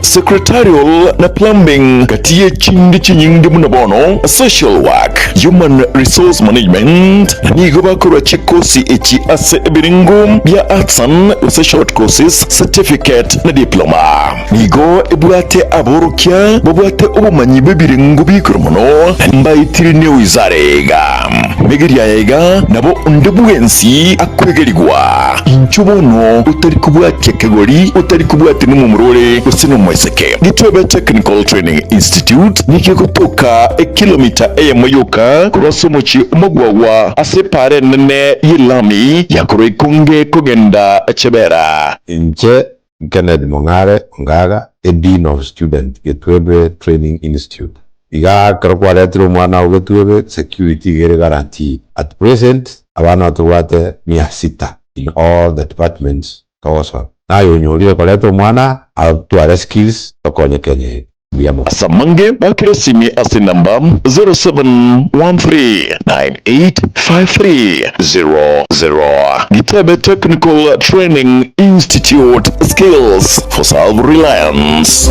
secretarial na plumbing katiye chindi chinyindi munabono, social work, human resource management, nigo bakora chikosi echi ase ebiringo bya arts and short courses, certificate na diploma. Nigo ebwate aborokya bobwate obumanyi bebiringo bikoromono mbayitiri ne wizarega megiriya yega nabo ndebwensi akwegerigwa inchubono utari kubwate kegori utari kubwate numumurore usino mweseke Gitwebe Technical Training Institute nikikotoka kilomita moyoka kurosomochi umugwawa asepare nene yilami yakoroikunge kugenda chebera Inche Kennedy Mongare Ongaga, a Dean of Student, Gitwebe Training Institute. Iga karokwaletro mwana ugitwebe security gere guarantee. At present, abana watuwate 600 in all the departments kawaso. Na yonyolile kwaletro mwana atuwale skills tokonye kenye. Samange bakresimi asi namba 0713985300. Gitwebe Technical Training Institute, skills for self-reliance.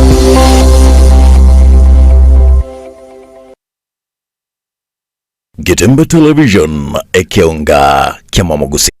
Gitembe Television ekionga kiamamogusi.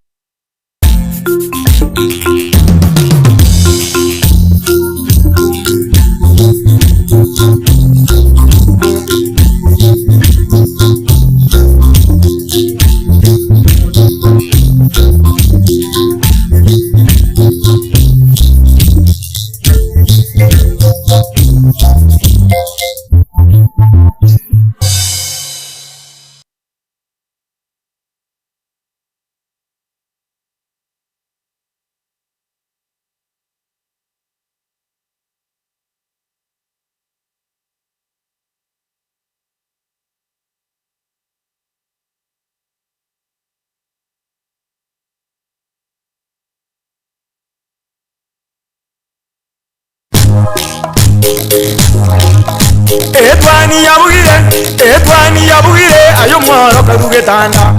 Etwani yabugire ayo mwaro karugetanda.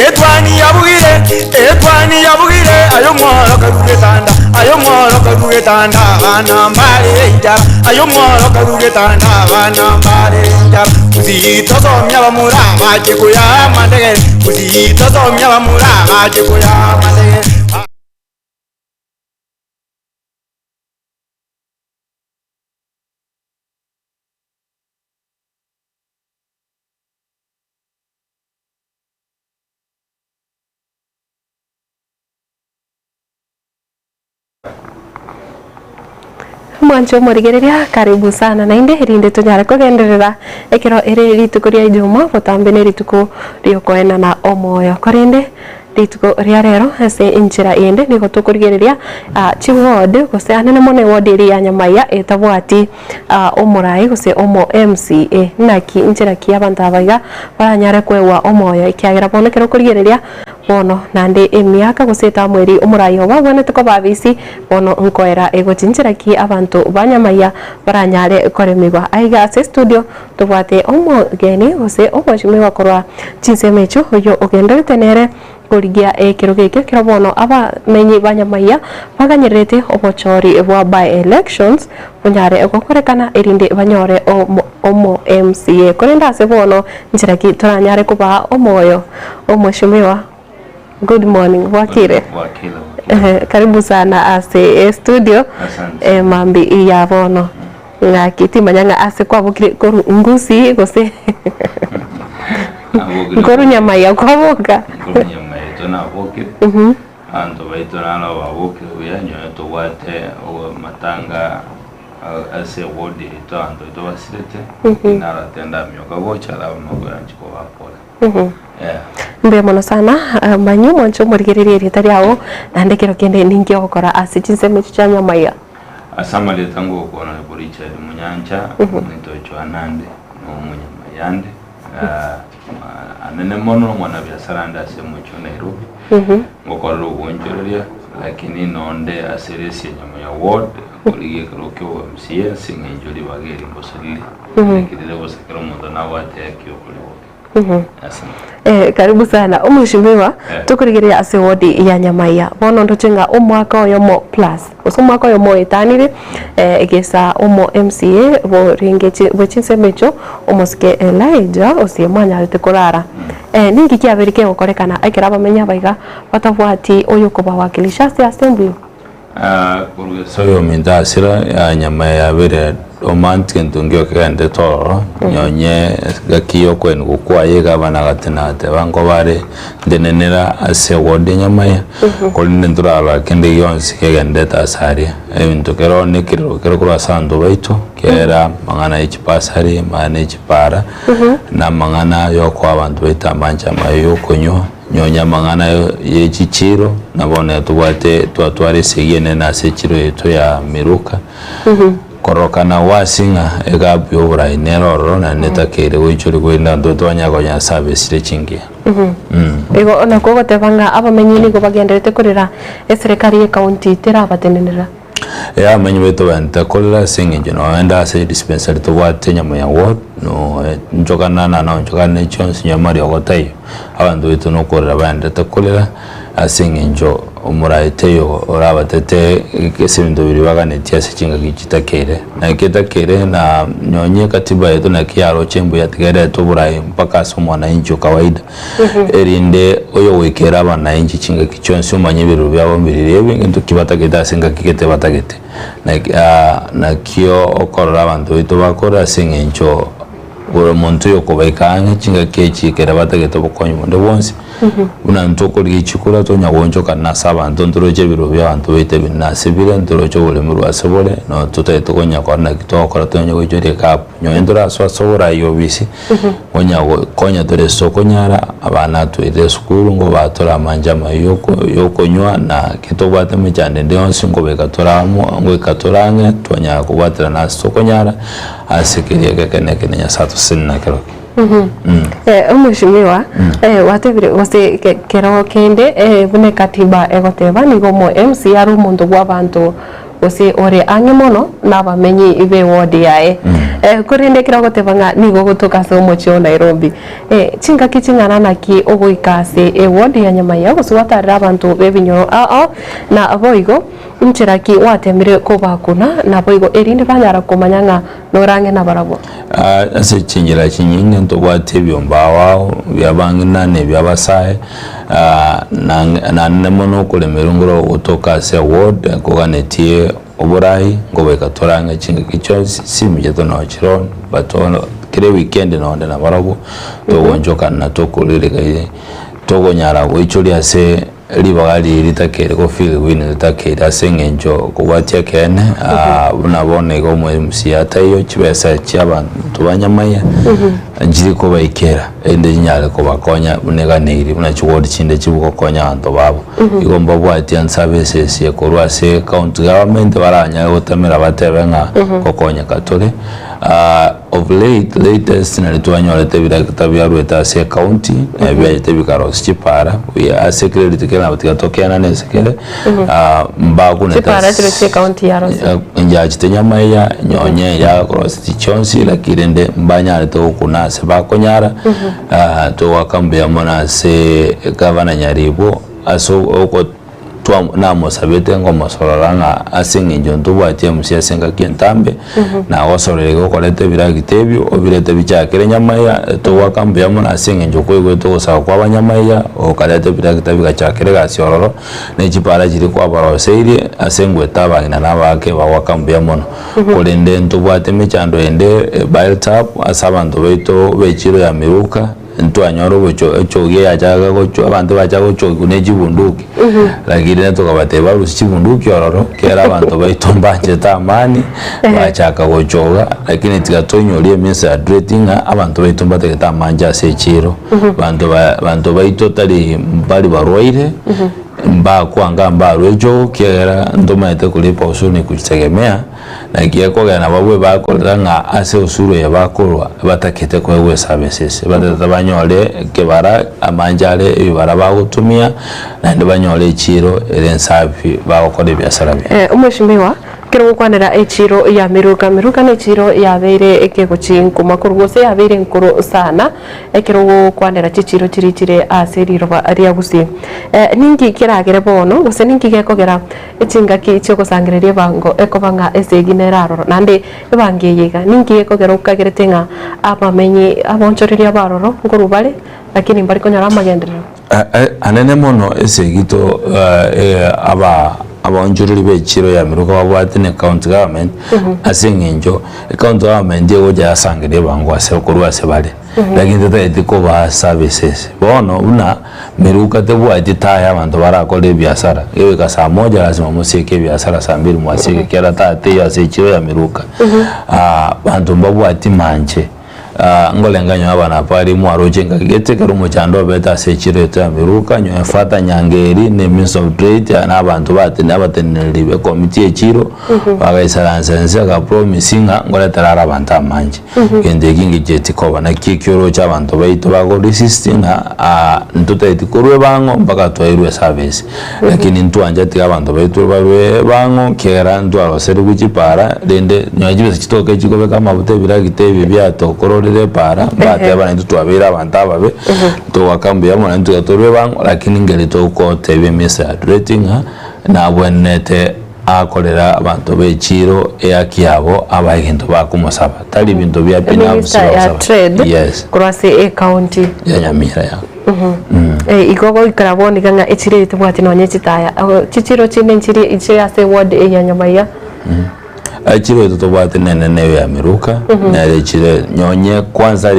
Etwani yabugire ayo mwaro karugetanda. Ayo mwaro karugetanda bana mbare njara. Ayo mwaro karugetanda bana mbare njara. Kuzito somya bamura baje kuya mandege. Kuzito somya bamura baje kuya mandege. Mwancho murigereria karibu sana na inde rinde tunyare kugenderera ekiro iri rituko ria Ijumaa gutambe ni rituko riokoena na omoyo korinde rituko ria rero ase inchira inde nigo tukurigereria chief ward gose anene mone ward iri ya Nyamaiya etabwati omurai gose omo MCA naki inchira kia abantu abaiga baranyare kwewa omoyo ikiagira bonekero kurigereria bono nande emiaka guseta mweri omurai oba bone tuko babisi bono nkoera egochinchira ki abantu banyamaiya baranyare koremigwa aiga ase studio tubwate omo geni gose omo shimiwa korwa chinsemecho oyo ogenda tenere kurigia ekiro geke kirabono aba menyi banyamaiya baganyerete obochori bwa by elections bunyare egokorekana erinde banyore omo MCA korenda ase bono nchira ki turanyare kuba omoyo omo shimiwa. Good morning, Wakire. Karibu sana ase studio. Mambi ya bono. Nga kiti manyanga ase kwa bukire koru ngusi gose. Koru Nyamaiya kwa boka. Koru Nyamaiya tona bokire. Anto baitona na bokire uyanyo to wate o matanga ase wodi to anto to basirete. Inara tenda myoka bochara magora nchiko bapola. Mbe mono sana manyu mwancho murigereria ritari yao nandekero kende ningi okora ase chinsemecho cha Nyamaiya. Asamale tango kuona Richard Munyancha nitocho anande no Munyamayande anene mono mwana biashara ndase mucho Nairobi ngokolo gonjoria lakini nonde aseresi Nyamaiya ward kuliye krokyo MCA singenjoli bageri mbosali kidile bosekero mundo na wate yakyo kuliwo Karibu sana mheshimiwa tukurigiria ase wodi ya Nyamaiya bono ndocenga umwaka oyo mo plus umwaka oyo mo itanire egesa umo MCA bo ringeche bochinse mecho umosike Elijah osie mwanya alite kurara ningi kiabirike gukorekana aikira bamenya baiga batavwati oyo kubawakilisha ase assembly kurugesoyo mindasira ya Nyamaiya bere omanti ntungyo kende toro nyonye gakiyo kwenu gukwaye gabana gatenate bango bare ndenenera ase wode Nyamaiya kolinde nduraba kende yonsi kegende tasari ebintu kero nekiro kero kura sando baito kera mangana ichipasari mangana ichipara na mangana yo kwa abantu baita manja mayo konyo nyonya mangana yechichiro nabone tubate twatware segene na sechiro yeto ya miruka korokana wasinga egabyo burai neroro na netakere wichuri kwenda ndoto wanyagonya service rechingi ego ona kogo tebanga abamenyini go bagenderete kurira eserikali ye county terabatenenera ya manyi beto banta kolla singe no enda se dispensary to wate Nyamaiya ward no njokana na njokana chonsi Nyamari ogotayo abantu beto no korera banda takolera asinge njo umuraiteyo orabatete kesinto biri baganeti asekinga gikitakere na kitakere na nyonye katiba yetu na kiaro chembu yatigere to burai mpaka somwana injo kawaida erinde oyo wekera abana inji kinga kichonsi umanye biru byabo mbirire into kibatageta singa kikete batagete na kio okorora abantu beto bakora singe njo buri muntu yokubaikanga kinga kechi kera batageta bokonyo monde bonse una ntoko lichikura to nyawonjo kana saba ndondoroje biro bya abantu bete binasibire ndoroje bole muri asebole no tutaito konya kona kitoko to nyago jore kap nyoendora swasora yobisi onya konya dore sokonyara abana tuire skuru ngo batora manja yoko nywa na kitobate mejande ndonsi ngo bekatoramo ngo ikatorange tonya kubatira na sokonyara asikiriye kene nya sato sinna kero mheshimiwa watebire wase kero kende bune katiba egoteba nigo mo MCA rumundu gwa bantu wase ore angemono nabamenyi ibe wodi yae kurinde kira gotebanga nigo gutuka so mocho Nairobi chinga kichingana naki ogoikase wodi ya Nyamaiya gusuwatarira abantu bebinyoro na aboigo mchiraki watemire kubakuna na boigo erinde banyara kumanyanga norange na barabo ase chingira chinyinge ntobwate byombawa byabangina ne byabasaye na nemono kulemera ngoro gutoka se ward koganetie oburai ngo bekatoranga chinga kicho simije no chiron batono kire weekend no ndana barabo tobonjoka na tokulire gaye togonyara goichuri ase libagali litakere ko feel win litakere asengenjo kubatia kene unabone go mu MCA tayo kibesa cy'abantu banyamaya njiri ko bayikera ende nyale ko bakonya uneganiri unachiwodi chinde chibuko konya abantu babo igomba bwati an services ye korwase county government baranya gotamira batebenga kokonya katole of latest na litwanyole tebira kitabya rweta se county bya tebikaro chipara we are secretary kena batikatokena nesekele mbaku na chipara tse county ya Rose nja Nyamaiya nyonye ya cross chonsi la kirende mbanya to kunase bakonyara to wakambe amona se governor Nyaribo aso oko twa namo sabete ngo masoranga asinga njonto bwati MCA senga kintambe na wasorere go kolete biragitebyo obirete bicyakere Nyamaiya to wakambe yamona asinga njoko yego to sa kwa Banyamaiya o kalete biragitebyo gacyakere gasororo ne kipara kiri kwa baroseire asengwe tabangina nabake bawakambe yamona kolende nto bwate michando ende bail tap asabantu beito bekiro ya miruka ntu anyoro bocho echoge yajaga gocho abantu bajaga gocho kuneji bunduki lakini tukabate barusi bunduki ororo kera abantu baitombanje tamani bachaka gochoga lakini tikatonyoliye mensa addressing abantu baitombate tamanja sechiro bantu baito tali mbali barwaire mba kwanga mbarwejo kera ndoma ite kulipa usuni kutegemea na kiako gana babwe bakorera nga ase usuru ya bakorwa batakete kwewe services batabanyole kebara amanjale ibara bagutumia na ndibanyole chiro erensafi bakore byasara bya umeshimiwa kero kwanera echiro ya miruka ne chiro ya beire ekegochinku makurugose ya beire nkuru sana ekero kwanera chichiro chirichire aseriro aria gusi ningi kiragere bono gose ningi gekogera echinga kicho gosangereria bango ekobanga esegineraro nande bangiyiga ningi gekogera ukagerete nga abamenyi abonchoreria baroro nkuru bare lakini mbari konyara magendero anene mono esegito abonjururi bechiro ya miruka babwatine county government asengenjo county government yego jasangire bango asekuru asebale lakini tata etiko ba services bono una miruka tebwati taya abantu barakole biashara yewe ka saa moja lazima musike biashara saa mbili mwasike kera tate ya sechiro ya miruka bantu babwati manje ngolenganya abana pari mwarojenga getekero muchando beta sechiro ya miruka nyo fata nyangeri ne Ministry of Trade na abantu batene abateneribe committee echiro bagaisaransense ga promisinga ngoletara abantu amanje gende kingi jetikoba na kikyoro cy'abantu bayito bago resisting ntuta etikorwe bango mpaka twairwe service lakini ntwanje ati abantu bayito barwe bango kera ntwaro seri kuchipara dende nyajibe kitoke kikobe kama bute biragite byato kororere para bate abantu twabira abantu ababe to wakambuya mwana ntugatorwe bango lakini ngeli to ko tebe mesa rating na bwenete akorera abantu bechiro eyakiabo abahinto bakumusaba tali bintu bya pinabusi yes kurase county ya Nyamira ya igogo ikaraboni ganga echire tubwati nonye chitaya chichiro chine nchiri ichire ase ward ya Nyamaya achiro tutobwate nene ya miruka na echire nyonye kwanza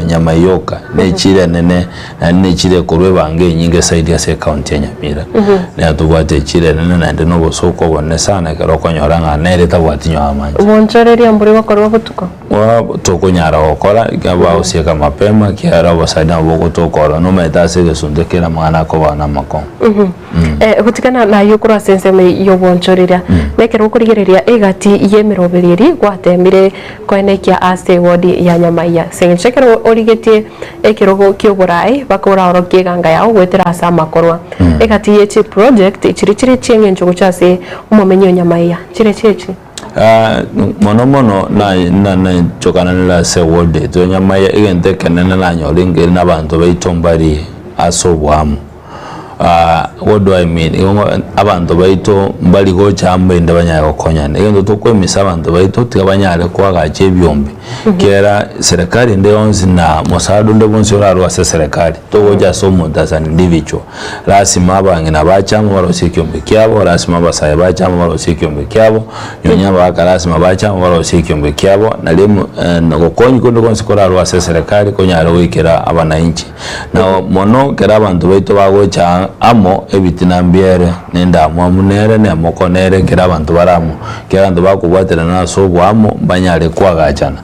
Nyamayoka nechire nene na nechire kurwe bange nyinge side ya county ya Nyamira na tubwate echire nene na ndeno bosoko bonne sana kero konyoranga nere tabwati nyo amanje bonchoreria mburi bakorwa butuko wa tokonyara okora gaba usieka mapema kiara basana boko tokora no metase gesundekera mwana ko bana makon gutikana na yukura senseme yo bonchoreria nekero kurigereria egati yemerobereri gwatemire kwenekia ase ward ya Nyamaya senchekero origetie ekirogo kyoborai bakora orokie ganga yao gwetera asa makorwa egati yechi project chirichiri chenge njogo chase umumenyo Nyamaya chirechechi mono na chokana nila se ward to Nyamaya igente kenene na nyolinge n'abantu bayitombari asobwamu what do I mean abantu bayito mbali go chambe ndabanya gokonyana igendo tokwemisa abantu bayito tigabanyare kwagache ebyombe kera serikali ndeyonzi na musadu ndebonsi orarwa se serikali togoja somo dazan individual rasima abange nabachama barosekyombe kyabo rasima basaye bachama barosekyombe kyabo nyonya bakarasima bachama barosekyombe kyabo nalemu nagokonyi kondo konsikorarwa se serikali konyare wikera abananchi na mono kera abantu bayito bagocha amo ebitinambiere nenda mwamunere ne mokonere kera abantu baramo kera abantu bakubwatira naso bwamo banyare kwagachana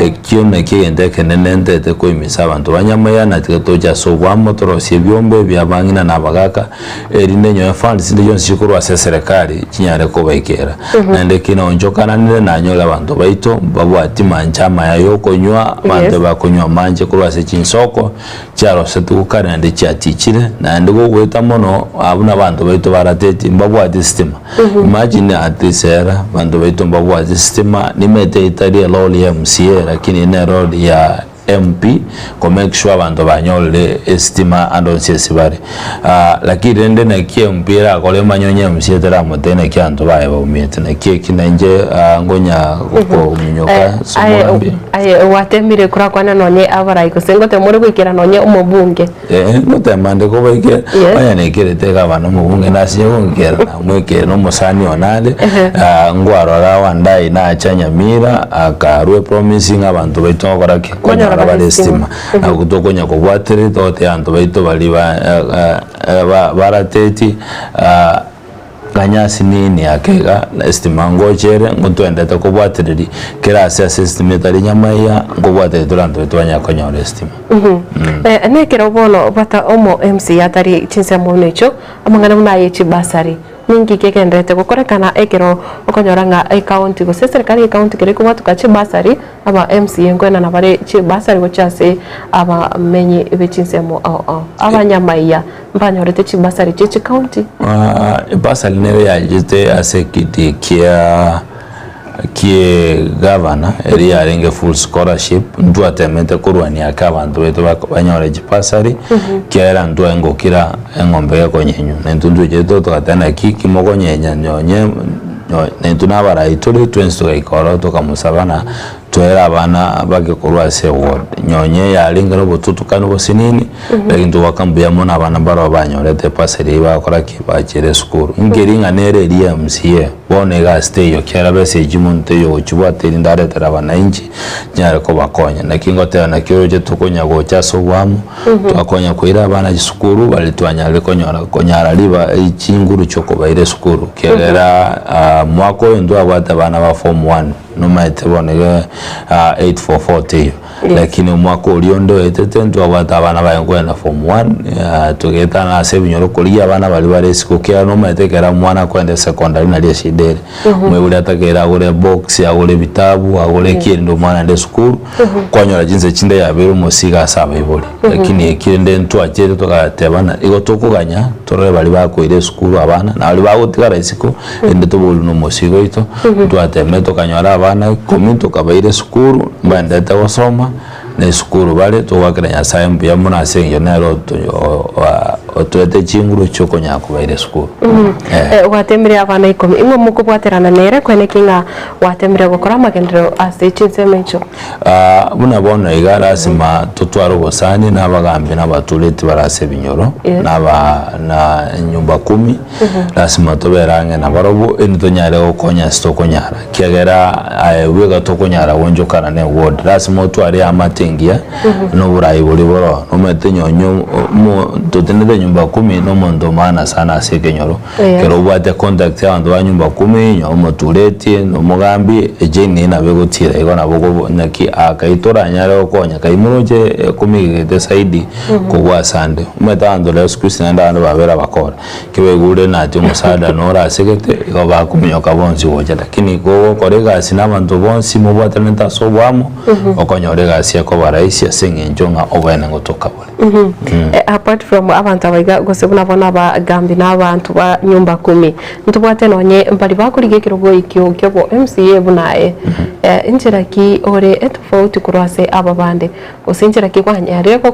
ekyo nekigende kenenende teko imisa abantu banyamaya na titoja so bwamo torosie byombe byabangina nabagaka erinde nyo funds ndi yonsi shikurwa se serikali kinyare ko baikera nande kino njokana nile nanyola abantu baito babwati manchama yayo konywa abantu bakonywa manje kurwa se chinsoko cyaro setukana ndi cyatichire na ndigo gweta mono abuna abantu baito barateti mbabwati system imagine atisera abantu baito mbabwati system nimete italia loli ya MCA lakini ne road ya MP ko make sure abantu banyole estima andonse sibare lakini rende na kie mpira kole manyonye MCA tera motene kyanto baye bawumete na kie kinanje ngonya ko munyoka sumurambye watemire kura kwana nonye abarai ko sengote muri kwikira nonye umubunge mutemande ko bayike baya nekere teka abantu mubunge nasiye kongera na mweke no musani onale ngwaro wandai na Nyamira akarwe promising abantu baito korake balestima akutokonya kubwatere tote anto baito bali barateti ganyasi nini akega estima ngochere ngutwendete kubwatereri kerase system etali Nyamaya ngubwatere turanto twanya konyora estima nekero bono bata omo MC atari chinse monecho amangana munaye chibasari ningi kegendete gukorekana ekero okonyoranga account go serikali account kire kuma tukache basari aba MCA ngwena na bare chi basari go chase aba menye bechinsemo abanyamaiya mbanyorete chi basari chi county basari nere ya jite asekiti kie governor eri arenge full scholarship ndu atemete kurwania kabantu beto banyore jipasari kiera ndu engokira engombe yako nyenyu nentundu jeto tukatana kiki moko nyenya nyonye nentuna baraitole twensto ikoro tukamusabana twera abana bagekorwa se ward nyonye yalinga no bututukano bosinini lakini tuwakambuya mona abana baro banyorete paseri bakora kibakire school ngeringa nere eri MCA bone ga stay yo kera bese jimunte yo chubwateri ndare tarabana inji nyare ko bakonya nakingo tera nakyoje tukonya go chaso wamu twakonya kwira abana gisukuru bali twanyale konyara liba ichinguru choko baire school kera mwako ndo abata bana ba form 1 no maite bonege 8440 lakini mwako uliondo etete ndo abata bana bayengwa na form 1 tugeta na sebinyoro kulia abana bali bare school kera no maite kera mwana kwenda secondary na shidere mwebuli atakera agure box agure vitabu agure kiri ndo mwana nde school kwanyora jinse chinde ya bero musiga asaba iboli lakini ekinde ntu achete tukatebana igo tukuganya torre bali bakoire school abana na bali bagutigara isiko ende tobulu no musigo ito twateme tukanyora abana komito kabaire school mbandeta gosoma na school bale tuwakiranya sayembu ya muna senyo nero otwete chinguru choko nyako baire school watemire abana 10 imwe mukubwaterana nere kwenekinga watemire gukora magendero asechinsemecho buna bona igara sima tutwaro bosani nabagambe nabatuleti barase binyoro na nyumba 10 lasima toberange na barobo entonyare okonya stokonyara kiagera wega tokonyara wonjokana ne ward lasima twari amatengia no burayi buri boro no metenyonyo totenede nyumba 10 no mondo mana sana asekenyoro kero bwate contact y'abantu ba nyumba 10 nyo motuleti no mugambi ejeni na begotira igona bogo naki akaitora nyare okonya kaimuroje 10 gete saidi kugwa sande umetando le squeeze nanda ando babera bakora kibegure nati musada nora asekete igo bakumyoka bonsi woja lakini go korega sinabantu bonsi mubwate nenta sobwamo okonyorega siako baraisi asengenjonga obene ngotoka bole apart from abantu abaga gosebuna bona bagambi n'abantu ba nyumba 10 ntubwate nonye mbali bakurige kirogo ikyo kyobo MCA bunaye injira ki ore etofauti kurwase ababande usinjira ki kwanyare ko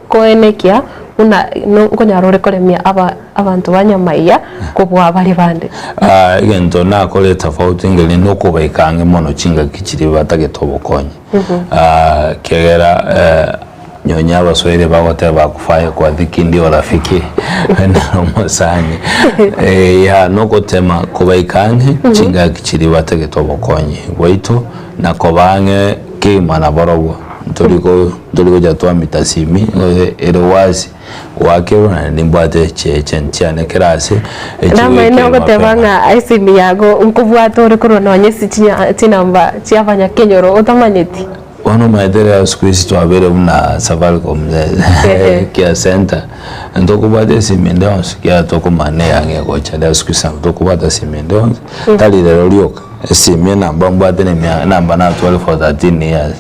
koenekia una ngonyarore koremia abantu banyamaiya kubwa bali bande igento na kole tofauti ngeli no kubaikange mono chinga kichiri batagetobokonye kegera nyonya abaswahili bagote bakufaya kwa dhiki ndio rafiki na musanye ya noko tema kubaikange chinga kichiri batagetobokonye waito na kobange kimana borobo tuliko jatwa mitasimi erowazi wake na nimbate chene kerase nama ino gotebanga aisimi yago nkubwato rekoro nonyesi tinamba chiafanya kenyoro otamanyeti ono maedera squeeze to abere una Safaricom kia center ndokubate simendons kia tokomane yange kocha da squeeze ndokubata simendons tali de lolioka simi namba mbate ne namba na 12 for 13 years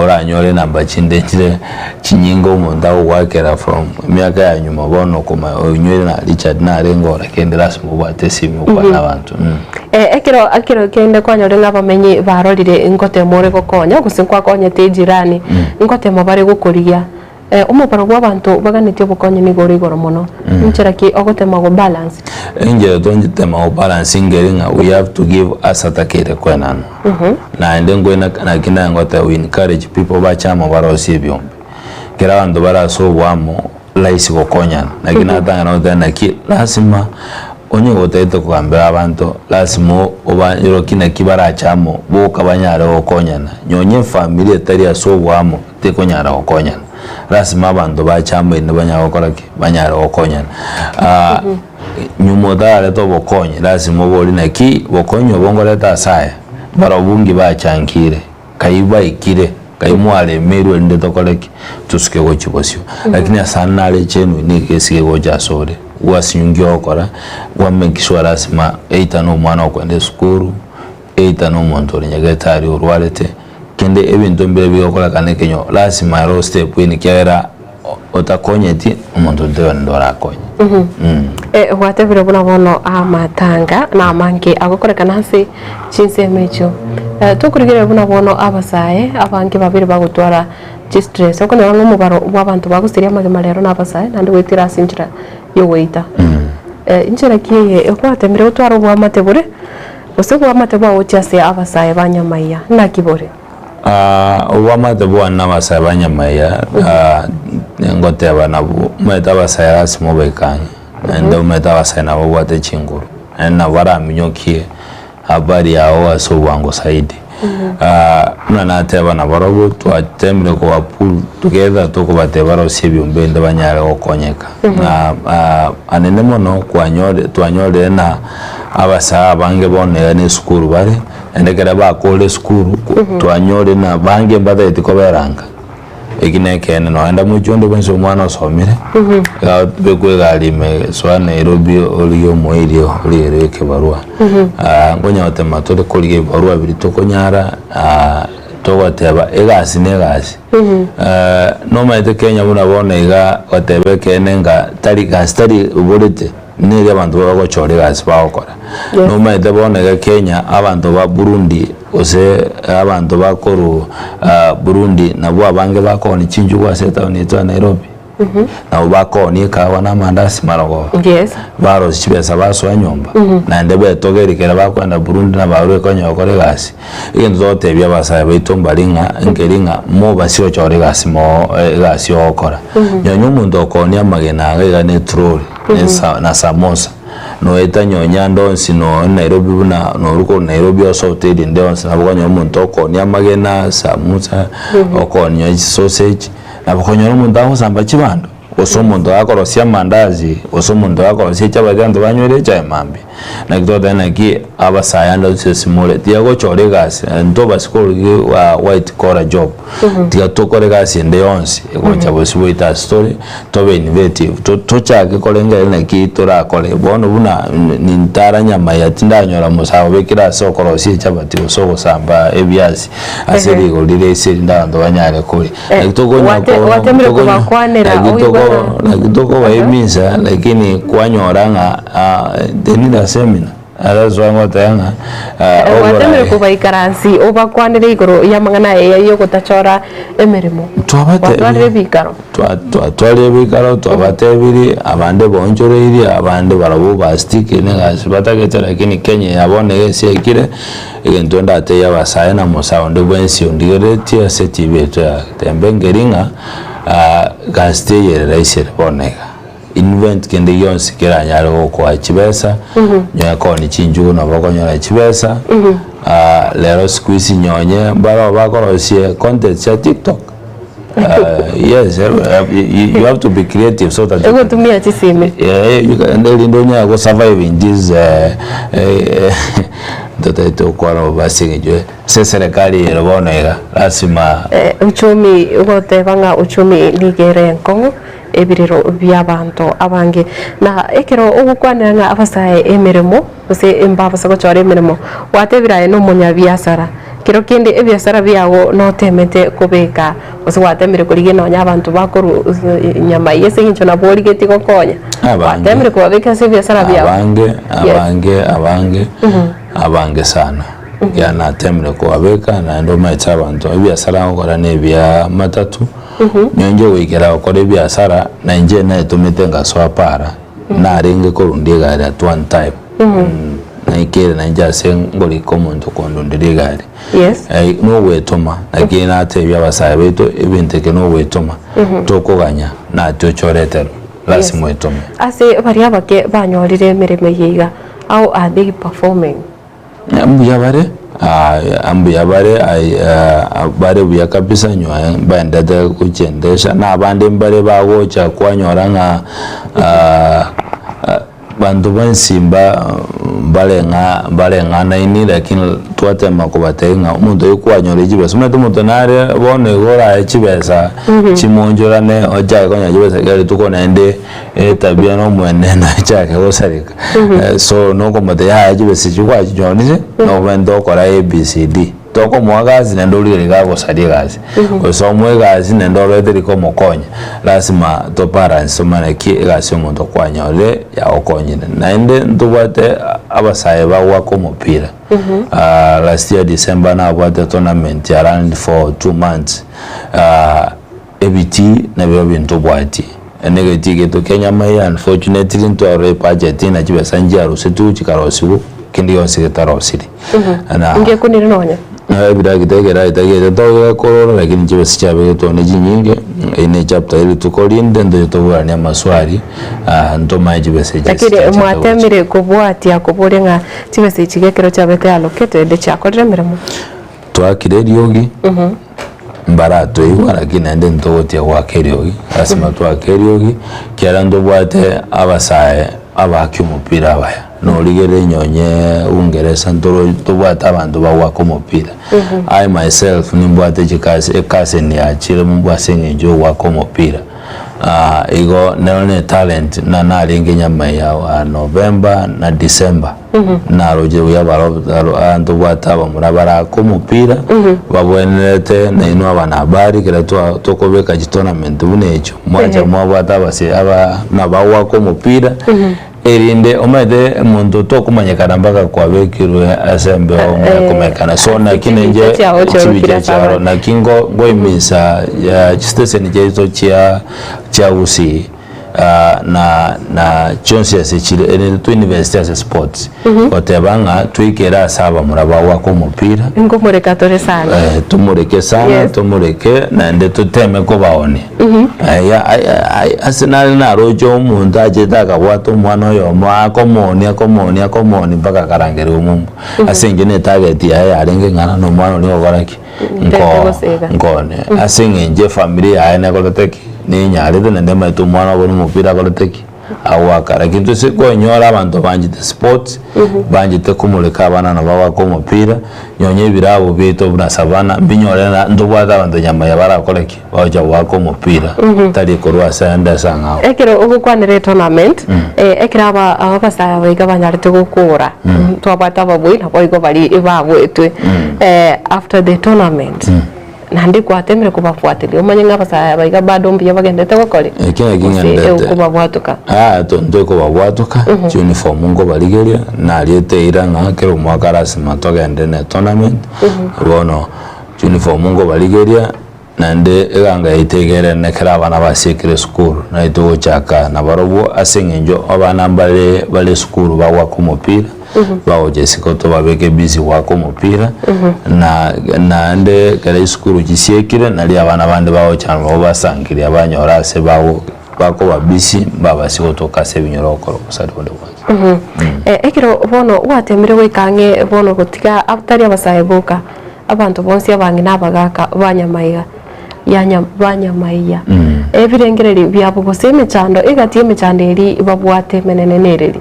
ora nyore namba chinde chinyingo munda wakera from miaka ya nyuma bono kuma onywere na Richard na rengo rakendera simubate simi kwa nabantu ekiro kende kwanyore ngabamenye barorire ngote more gokonya gusinkwa konye tejirani ngote mabare gukuriya umuparo gwabantu baganitye bukonye ni gorigoro muno nchira ki ogotema go balance inje tonje tema go balance ngeringa we have to give us atakere kwenana na ndengo na kina ngote we encourage people bachama barosi byombe kera bantu baraso bwamo laisi gokonya na kina tanga no tena ki lazima onye goteto kugambira abantu lazima oba yoro kina kibara chamo bo kabanyara okonyana nyonye familia tari asobwamo tekonyara okonyana lazima abantu bachamo inde banyagokoraki banyara okonyana nyumo dale to bokonye lazima boli naki bokonyo bongoleta saya barabungi bachankire kaiba ikire kaimwale meru ende tokoleki tusike gochibosyo lakini asana ale chenu ni kesike goja sore wasinyungio okora wamekishwa lazima eita no mwana okwende skuru eita no muntu nyagetari urwalete kende ebintu mbere bigokora kane kenyo lazima ro step in kyera otakonyeti umuntu ndora akonye watebire buna bono amatanga na manke agokoreka nase chinsemecho tukurigire buna bono abasaye abange babiri bagutwara stress okone bamwe mubaro w'abantu bagusiria magema rero nabasaye nandi witira sinjira yo weita injira kiye okwatemire utwara bwa matebure usiku wa matebwa ochase abasaye banyamaya nakibore wamate bwana abasaye banyamaya ngote abanabu meta abasaye rasimo bekanye ndo meta abasaye nabo bwate chinguru na baraminyokie habari yao asobwango saidi mwana ateba na barobo twatemire ko pool together to kubateba ro sebyumbe nde banyare okonyeka anene mono twanyore na abasa bange bone ne skuru bare endekera bakole skuru twanyore na bange mbada etiko beranga ekinekene no enda mujondo benso mwana osomire bekwe galime swa Nairobi oliyo moirio oliyereke barua ngonya otema tole kolige barua biri tokonyara togoteba egasi negasi no maite Kenya muna bona iga otebe kenenga tari gas tari ubolete nire abantu bagochore gas bakora no maite bona iga Kenya abantu ba Burundi ose abantu bakoru Burundi nabo abange bakoni chinju kwa seta unitwa Nairobi na bakoni kawa na mandasi marogo baro chibesa baso anyomba na ndebe togerikera bakwenda Burundi na barwe konyo okore gasi ikintu zote bya basaye bitomba linga ngeringa mo basiro chore gasi mo gasi okora nyonyo muntu okoni amagena ga ne troll na samosa no etanyonya ndonsi no Nairobi buna no ruko Nairobi osotedi ndonsi nabonyo muntu okoni amagena samosa okoni sausage nabakonyo umuntu aho samba kibando osomuntu akorosia mandazi osomuntu akorosia cyabaganda banywere cya mambe nakitoda naki abasaya ndo sesimole tiago chore gas ndo basikoli wa white collar job tia tokore gas ende yonsi egocha bosiboita story tobe innovative to chake kolenga naki tora kole bono buna nintara nyama ya tindanyora musawo bekira sokorosia cyabati osoko samba ebyasi aseri golire seri ndando banyare kuri nakitogonya ko watemere kubakwanera nakitoko baimisa lakini kwanyoranga denida semina arazwango tanga watemere kubaikaransi obakwanire igoro yamangana yo kutachora emerimo twabate bikaro twale bikaro twabate biri abande bonjore iri abande barabo bastike negasi batakete lakini Kenya yabone yesekire igento ndate yabasaye na musawo ndebwensi ndigere tia setibe tembengeringa gaste yere isere boneka invent kende yonsi kera nyaro kwa chibesa nyoya koni chinju no bakonyora chibesa lero squeeze nyonye baro bakorosie content ya TikTok yes you have to be creative so that you to me atisime you can ndonya go survive in this ndoto kwa basinge se serikali yerobonega lazima uchumi ugote banga uchumi ligere nkongo ebiriro byabantu abange na ekero ogukwanira abasaye emirimo ose embabasa go chore emirimo watebiraye no munya biasara kiro kindi ebiasara byawo no temete kubeka ose watemire kurige no nyabantu bakuru nyama yese hincho na borigeti gokonya watemire kubeka se biasara byawo abange sana yana temire kubeka na ndo maitsa abantu ebiasara ngora nebya matatu nyonje wikera okore biasara na nje na etumite ngaswapara na ringe korundiga at one time na ikere na nja sengoli komuntu kondundiga yes no wetoma agena ate byabasaye beto ebinteke no wetoma tokoganya na tyochoretero lazima wetoma ase bari abake banyorire emirimo yiga how are they performing ambu yabare bare buya kabisa nywa bandada kuchendesha na abandi mbare bagocha kwanyoranga bantu bansimba balenga naini lakini twatema kubatenga umuntu yukwanyora ikibesa umuntu mutonare bone gora ikibesa kimonjorane ojaye konya ikibesa gari tukona ende tabia no mwene na cyake gosarika so no komate ya ikibesa kikwa kijonise no bendo kora ABCD toko mwagazi nendo lire gago sadi gazi so mwegazi nendo lete ko mokonya lazima to parents so mana ki gazi umuntu kwanyore ya okonyine naende ndubate abasaye bawako mupira last year December na abate tournament around for 2 months ebiti na byo bintu bwati negative to Kenya mai unfortunately into our budget na kibesa njaro setu kikarosibu kindi yose kitarosiri ana nge kuniri nonya bida gitegera itagira korora lakini kibe sichabe to neji nyinge ine chapter ili tukolinde ndo tobura nya maswali ndo maji bese lakini mwatemire kubwati akubure nga kibe sichigekero chabete allocate de chakorera mirimo twakire ryogi mbarato iwa lakini ende ntoti wa keryogi asima twakeryogi kyara ndo bwate abasaye abakyumupira abaya no ligere nyonye ungeresa ndoro tubwata abantu bawako umupira I myself nimbwate ekase ni achire mbwasenge njo wako umupira igo none talent na nalinge nyama ya November na December na roje yabaro antu bwata bamurabara ko umupira babwenete na ino abana habari kira tokobeka tournament bunecho mwaje mwabata base aba nabawako umupira erinde omede muntu tokumanyekana mpaka kwabekirwe asembe omukumekana so nakinenje kibije cyaro nakingo ngoimisa ya station jezo chia usi na Johnson sekire ene to university as sports otebanga twikera saba muraba wako umupira ngo murekatore sana tumureke sana tumureke na nde tuteme ko baone Arsenal na rojo umuntu ajetaka watu mwana yo akomoni mpaka karangere umumbu asenge ne target ya arenge ngana no mwana ni ogaraki ngone asenge nje familia ya ne koloteki ni nyaride nende maitu mwana bonu mupira koloteki awakara kintu se ko nyora abantu banjite sports banjite kumuleka abana nabawako umupira nyonye birabo bito buna savana binyorena ndubwata abantu nyama ya barakoleki baje wako umupira tari korwa sanda sanga ekero ugukwanire tournament ekira abasaya baiga banyarite gukura twabata babwina boigo bari ibabwetwe after the tournament nandi kwatemere kubafuatilia umanye ngabasaya baiga bado mbiya bagendete gukore kingendete kubabwatuka to ndo kubabwatuka uniform ngo baligeria na liete iranga kero mwaka rasima togende ne tournament bono uniform ngo baligeria nande eganga itegere ne krabana basekire school na ito chaka na barobo asengenjo abana bale school bawa kumupira bawo jesiko to babeke busy wako mupira na nde kare school gisekire nali abana bande bawo cyane basangire abanyora se bawo bako babisi baba siko to kase binyoroko kusari bonde kwanza ekiro bono watemire wekange bono gutika abutari abasayebuka abantu bonsi abangi nabagaka banyamaiga banyamaiya ebirengereri byabugose emicando egati emicando eri babwate menene nereri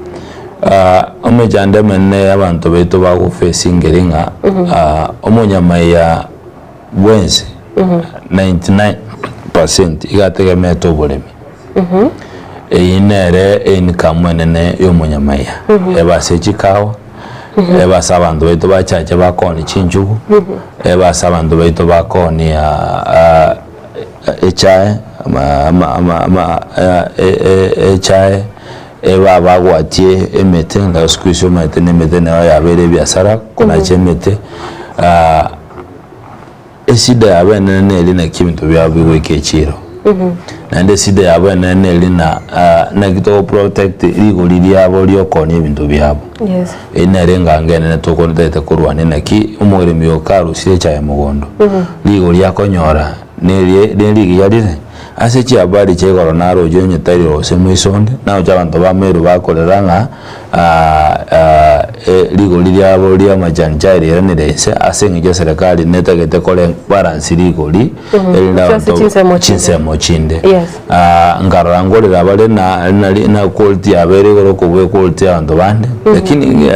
omujande menne abantu beto bago facing eringa omonyamaiya bwense 99% igategemea to bulemi inere income nene yomonyamaiya ebase chikawa ebasa abantu beto bachache bakoni chinjugu ebasa abantu beto bakoni echae echae eba bagwatie emete la squisho mate nemete na ya bere biasara kuna chemete esida yabene neli na kiminto byabiwe kechiro nande sida yabene neli na gito protect ligo liyabo lyokoni ebintu byabo enarenga ngene to konete kurwane naki umugere miyokaru sie cha mugondo ligo lyakonyora neli yalire ase chi abari che koronaro jonye tari ose mwisonde na abantu bameru bakoreranga ligori lyabo lya majani chai liranirese asenge serikali netagete kole balance ligori elina chinsemo chinde ngarangolera abale na quality abere goro kubwe quality ando bande lakini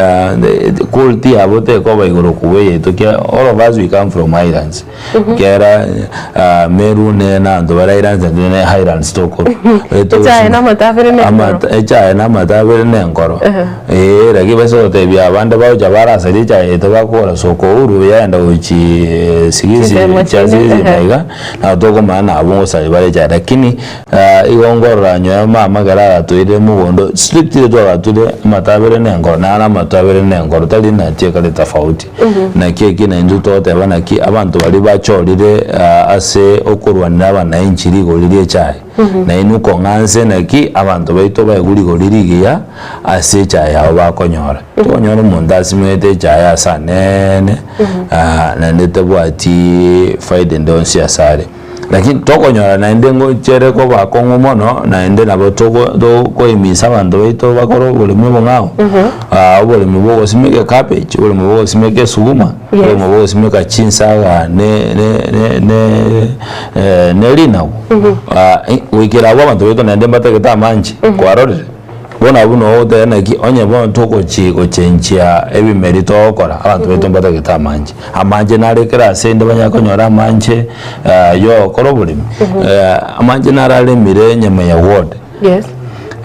quality yabo te ko baigoro kubwe yeto kya all of us we come from highlands kera Meru ne na ando bara highlands ne highlands toko chai na matabere ne chai na matabere ne ngoro ragi beso te bia bande ba jabara sari chai to bakora soko uru yaenda uchi sigisi chazi maiga na toko mana abungo sari bare chai lakini igongora nyo mama gara tuire mugondo strictly to atude matabere ne ngoro na matabere ne ngoro tali na tie kale tofauti na kiki na ndu to te bana ki abantu bali bachorire ase okurwanira abana inchiri golire chai na inuko nganse na ki abantu baito bayiguri golirigiya ase chai yao bakonyora tonyora umuntu asimete chai asa nene na ndete bwati faide ndonsi asare lakini tokonyora na ndengo chere ko bakongo mono na ende nabo ko imisa abantu baito bakoro buli mubo ngao buli mubo simeke cabbage buli mubo simeke suguma buli mubo simeka chinsaga ne linawo wikira abantu baito na ndemba taketa manji kwarorere bona buno ode na ki onye bon toko chiko chenchia ebi merito okora abantu baito mbata kitamanje amanje narekera sende banyakonyora manje yo korobulimi amanje narale mire nyama ya ward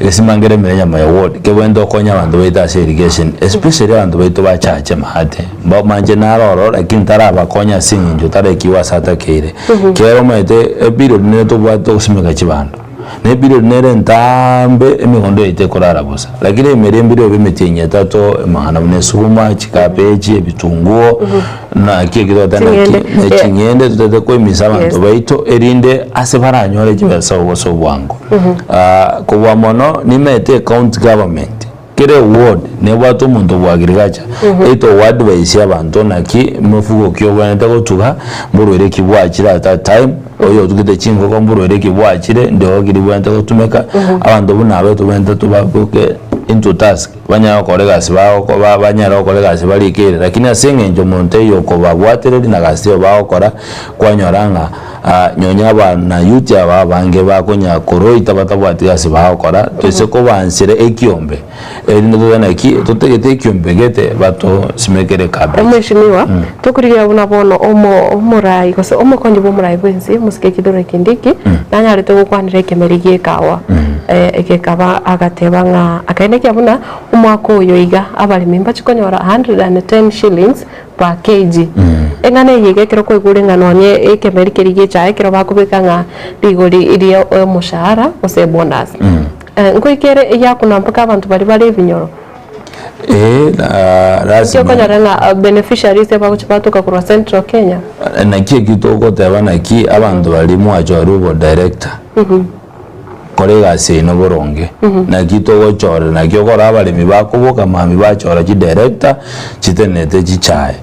esimangere mire nyama ya ward kebendo konya abantu baita irrigation especially abantu baito bachache mahate mba manje naroro lakini taraba konya sinjo tarekiwa sata keire kero mete ebiro neto bwato simeka chibando nebiro nere ntambe emihondo ite korara busa lakini emirembiro bimetinya tato mahana munesuma chikapeji ebitunguo na kigiro tana kinyende tutete ko imisabantu baito erinde asebaranyore kibasa oboso bwango kuba mono nimete county government kire ward ne bwato muntu bwa agriculture eto ward bayisi abantu naki mufugo kyobana tagotuga mburwere kibwakira at that time oyo tugite chingo ko mburwere kibwakire ndeho kiribwanta tagotumeka abantu bunabe tubenta tubabuke into task banya kolega sibao ko banyara kolega sibalikire lakini asenge njo muntu yo ko babwatire dinagasiyo baokora kwanyoranga nyonyaba na yuti aba bange bakonya koroita batabwatira sibaokora tese ko bansire ekiombe ndo na ki totegete ekiombe gete bato simekere kabe mweshimiwa tukuriya bunabono omurai ko omo konje bomurai bwensi musike kidore kindiki nanyari to kwanire kemerigie kawa ekekaba agatebanga akaine kyabuna umwako uyo iga abalimi mbachikonyora 110 shillings per kg engane yige kero ko igure nganonye ekemeri kerigie chae kero bakubikanga ligori irio mushahara ose bonus nkoikere yakuna mpaka abantu bali vinyoro lazima konyora beneficiaries abakuchipatoka kwa Central Kenya na kitoko tabana ki abantu bali mu ajorubo director kolega sino boronge na gitogo chore na gyokora abalimi bakuboka mami bachora ki director chitenete chichae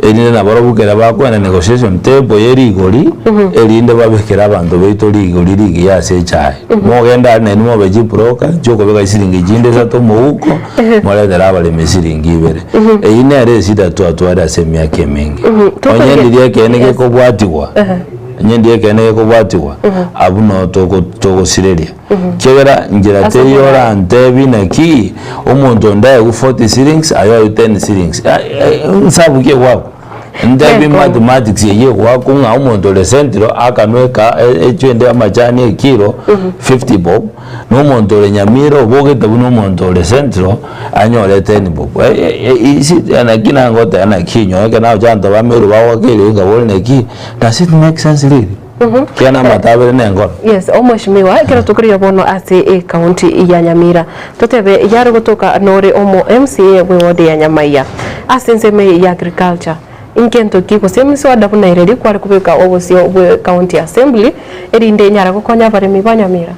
erinde nabarobukera bakwena negotiation table yerigori erinde babekera abantu beito ligori ligi yase chae mogenda ne nimo beji broker joko bega siringi jinde za to muko mole dara abalimi siringi ibere eyine are sida to atwara semia kemengi onye ndiye kenege ko bwatiwa nyendie kene ko bwatiwa abuno toko sireria kegera ngira teyora ntebi naki omuntu ndaye ku 40 shillings ayo 10 shillings nsabuke wako ndebi mathematics ye wako nga omuntu le centro akanweka echwende amajani ekiro 50 bob no muntu le nyamiro bogete buno omuntu le centro anyole 10 bob isi anakina ngota anakinyo kana janto bameru bawakele ngabone neki does it make sense really kiana matabere nengo yes omweshimiwa kero tukuriya bono ase county ya Nyamira totebe yari gutoka nore omo MCA we wode ya Nyamaiya asenseme ya agriculture inkento kiko semisi wadabu naireri kwari kubeka obosio bwe county assembly erinde nyara gukonya baremi ba Nyamira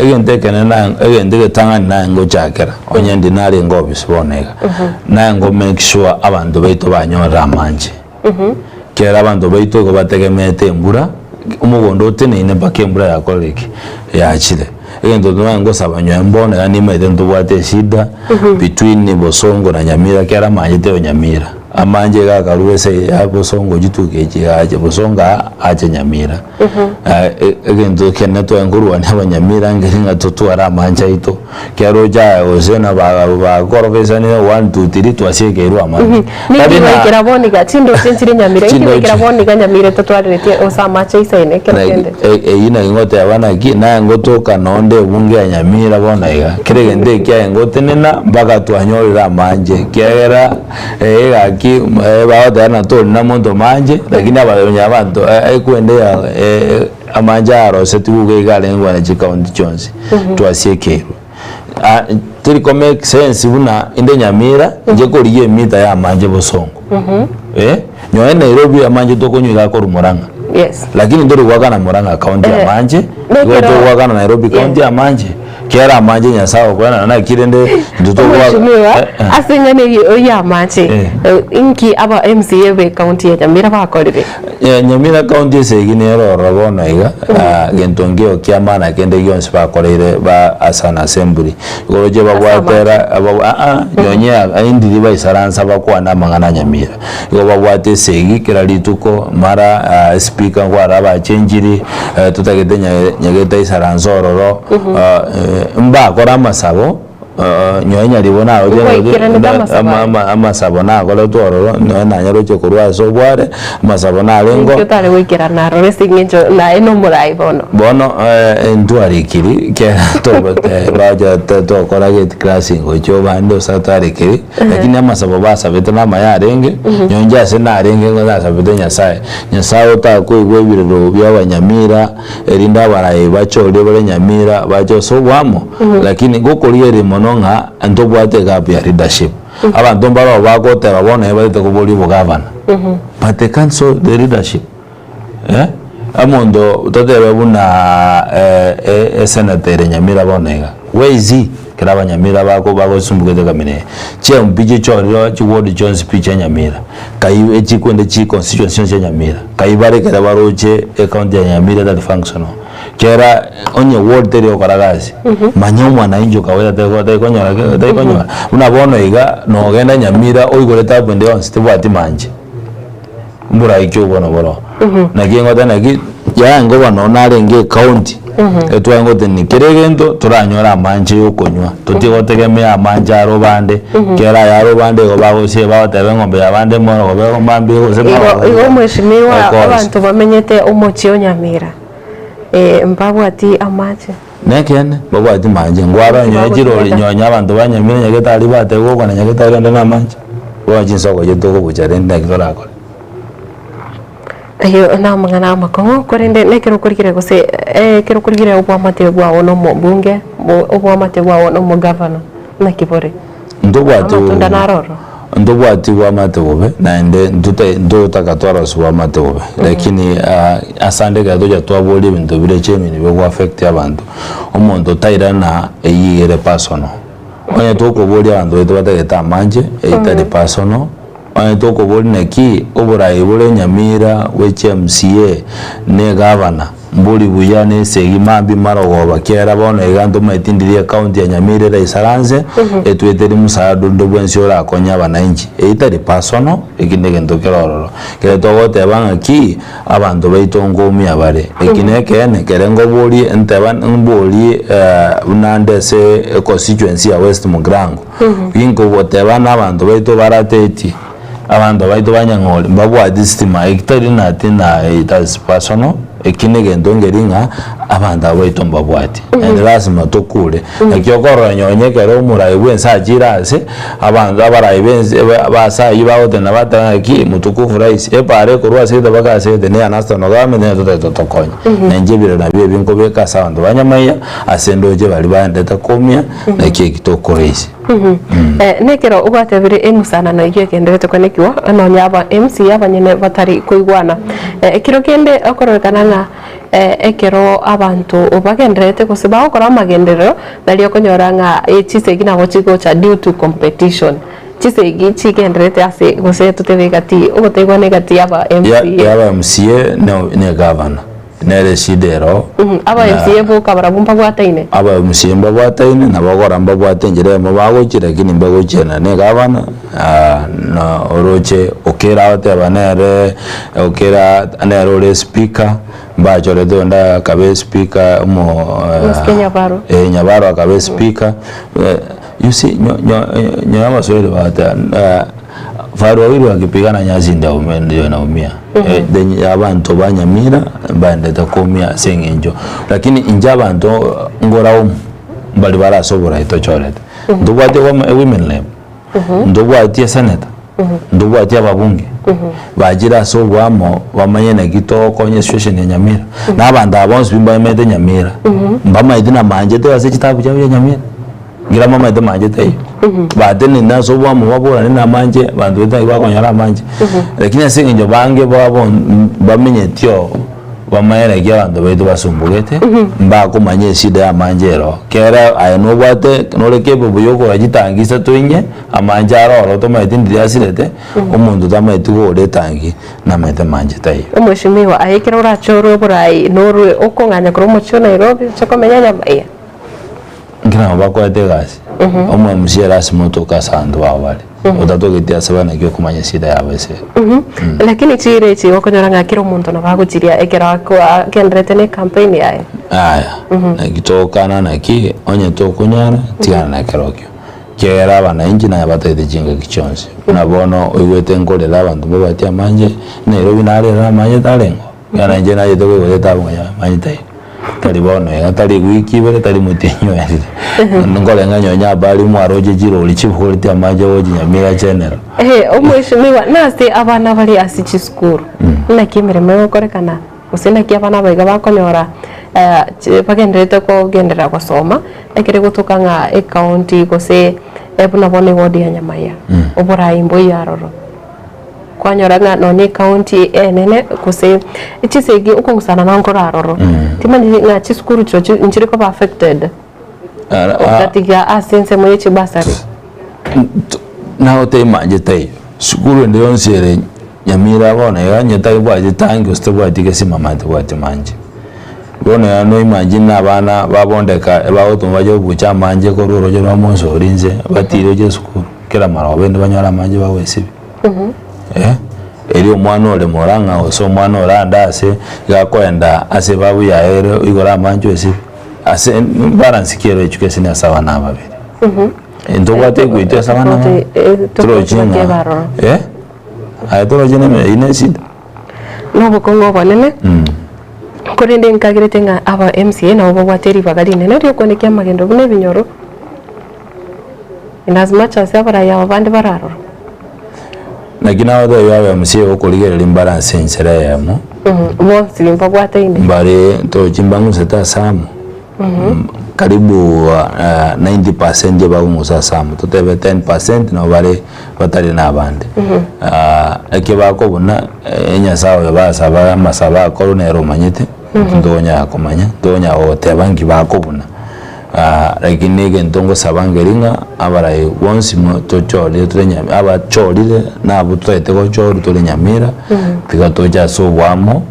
egentekene na egendeke tangani na ngo chakera onye ndinari ngo bisiboneka na ngo make sure abantu baito banyora amanje kera abantu baito ko bategemete embura umugondo tene ine bakembura yakoleki yakire egento tumango sabanywa mbona yani maite ntubwate shida between Bosongo na Nyamira kera manyite Nyamira amanje gakaruwese ya Bosongo jitukeje aje Bosonga aje Nyamira egento keneto enguru ani abanyamira ngiringa tutwara amanje ito kero ja ozena ba korobesa ni 1 2 3 twasiekerwa amanje ni kira boni ga tindo sentire Nyamira kira boni ga Nyamira tutwarete osamache isaine kerende ina ngote abana ki na ngoto kanonde bunge ya Nyamira bona iga kiregende kya ngote nena mpaka twanyorera amanje kera ki baada na to na mondo manje lakini abantu aikwendea amanjaro setuge galengwa na chikaunti chonzi twasiekerwa tiri make sense buna inde Nyamira nje koriye mita ya amanje Bosongo nyoe Nairobi amanje tokonyira ko Murang'a yes lakini ndori wakana Murang'a county amanje ngoto wakana Nairobi county amanje kera amanje nyasawo kwana na kirende nduto kwa asinyane ya amanje inki aba MCA be county ya Nyamira bakorire Nyamira county segine robona iga gentongeo kiamana kende yonse bakorire ba asana assembly goroje babwatera nyonya indiri baisaransa bakwana mangana Nyamira go babwate segi kiralituko mara speaker ngwara ba chenjiri tutagete nyageta isaranzororo mba kora masabo nyonya libona oje amasabo na kola tororo na nyaroche kurwa so bware masabo na lengo tutale wikira na resingejo na eno murai bono entwari kiri ke tobote baja to kola get classing ojo bando satari kiri lakini amasabo basa betana mayarenge nyonja se na renge ngoza sabete nyasaye ta ko igwebiriro by'abanyamira erinda baraye bachole bale Nyamira bajo so wamo lakini gokoliere mononga antobwate gap ya leadership abantu mbaro bagote babona balite kubuli bugavana but they cancel the leadership amondo utotebe buna senator Nyamira bonega where is he kiraba Nyamira bako sumbugete kamene che mpije choriro chiwodi John speech Nyamira kai echikwende chi constituency ya Nyamira kai bare kera baroche account ya Nyamira that functional kera onye ward tere okaragazi manyomwa na injo kaweda te konyora unabona iga no genda Nyamira oigoreta bende on stebwati manje mbura ikyo bono boro na kingo tena ki ya ngo bano narenge county etwa ngo teni kiregendo turanyora amanje yokonywa tutigotegemea amanje arobande kera ya arobande go bagose batebe ngombe yabande moro go bego mbambi go sema igo mweshimiwa abantu bamenyete umuchi Nyamira mbabwati amanje nekene babwati manje ngwara nyojiro nyonya abantu banyamira nyagetari bate go kona nyagetari ndo namanje waje soko yetoko bujarenda kitorako ayo na mangana makongo korende nekero kurikire gose kero kurikire obwa mate bwa ono mbunge obwa mate bwa ono mo governor na kibore ndobwati tunda naroro ndobwati bwa mate bobe na ende ndotaka twara bwa mate bobe lakini asande gadoja twaboli bintu bile chemini byo affect abantu omuntu tairana eyire personal onye toko boli abantu beto batageta manje eitari personal onye toko boli neki oburayi bole Nyamira weche MCA ne governor mbuli buyane segi mambi marogoba kera bono egando maitindiri account ya Nyamira ra isaranze etweteri musado ndo bwensi ora konya bananchi eitari personal ekindege ndokeroro kere togote banga ki abantu baitongomia abare ekineke ne kerengo boli enteban mboli unande se constituency ya West Mugrango bingo bote bana abantu baito barateti abantu baito banyangole mbabwa distima ekitari natina itas personal ekinege ndongeringa abantu abaito mbabwati lazima tokule akiyokoro nyonyekero murayi bwensa jirase abantu abarayi benze basa yibawote nabata ki mutukufu rais epare kurwa sede bakasede ne anasta no game ne totokonya nenjebire nabiye binko bekasa abantu banyamaya asendoje bali bandeta komia na kitokorezi nekero ugwatebire emusana na igiye kendete konekiwa no nyaba MC abanyene batari kuigwana ekiro kende akororekana ekero abantu obagendrete kusiba okora magendero dalio konyoranga echisegi na gochigo cha due to competition chisegi chigendrete ase gose tutebegati ogotegwa negati aba MC yaba MCA ne governor nere shidero aba MCA bo kabara bumba bwataine aba musimba bwataine na bagora mba bwatenjere mu bagochira kini mbagochena ne gabana na oroche okera ate banere okera anero le speaker mbachore donda kabe speaker mo Kenya baro Nyabaro akabe speaker you see nyo amaswele bata faru wawili wakipigana nyazi ndio naumia abantu banyamira bandeta komia sengenjo lakini inja abantu ngora mbali barasobora itochorete ndubwate wa women lab ndubwate senator ndubwate ababunge bagira sobwamo bamanye na gitoko nye situation ya Nyamira n'abandi abonse bimba mede Nyamira mbama idina manje to ase kitabu cya Nyamira ngira mama ide manje tayo badeni naso bwamo babora ni namanje bantu bita ibakonyara manje lakini asengenjo bange babo bamenye tyo bamayera gya bantu betu basumbugete mbako manye shida ya manjero kera ayano bwate norekebe buyoko ragitangisa twinye amanjaro to mayiti ndiyasirete umuntu tamaitugo retangi na mayite manje tayo umweshimiwa ayekera urachoro burai norwe okonganya kuro mucho Nairobi chakomenya nyamaya ngira bakwate gasi omwe musiera simotoka sandu awali utatogetia sabana kyo kumanya shida ya wese lakini chire chi okonyora ngakira umuntu na baguchiria ekera kwa kendrete ne campaign yae aya na gitokana na ki onye tokunyara tigana na kerokyo kera bana inji na batete jinga kichonse nabono oyete ngorera abantu babatia manje Nairobi narera manje talengo yana nje na yeto ko tabu ya manje tayi talibono atali wiki bere tali mutinyo yari ngolenga nyonya bali mwaroje jiro ulichibuliti amaje woji Nyamira general umweshimiwa nasi abana bali asichi school na kimere mewe korekana usina kia abana baiga bakonyora bagendrete ko gendera gusoma ekere gutukanga county gose ebuna bone wodi ya Nyamaya obora imbo yaroro kwanyora none county nene kuse ichisegi ukongusana na ngoraroro timani nga chiskuru chocho nchiri ko affected okatiga asense moye chibasari na ote manje tayo skuru ndio nsere Nyamira bona yanye tayo bwaje tangi ostobwa tigesi mamante bwate manje bona yano imagine abana babondeka bawoto baje bucha manje ko roroje bamonso orinze batire je skuru kera mara bende banyara manje bawesibi eri omwana ole moranga oso mwana oranda ase gakwenda ase babu ya ere igora manjo ese ase balance kero education ya sawa na babiri ndobate kwite sawa na trojinga ay trojina me inesida no bokongo bonene korende nkagirete nga aba MCA na obo wateri bagari nene ryo konekia magendo bune binyoro in as much as abara ya abandi bararo nakina wado yawe MCA okoligera limbalance nsera yamo mo silimpa bwataine mbare to chimbangu seta samu karibu 90% baumusa samu tutebe 10% no bale batali nabandi ake bakobona enya sawa basaba masaba koronero manyite ndonya komanya ndonya otebangi bakobona lakini gentongo sabangeringa abaraye once mo tochole tulenya abachorire nabo twete ko choro tulenyamira tikatoja so wamo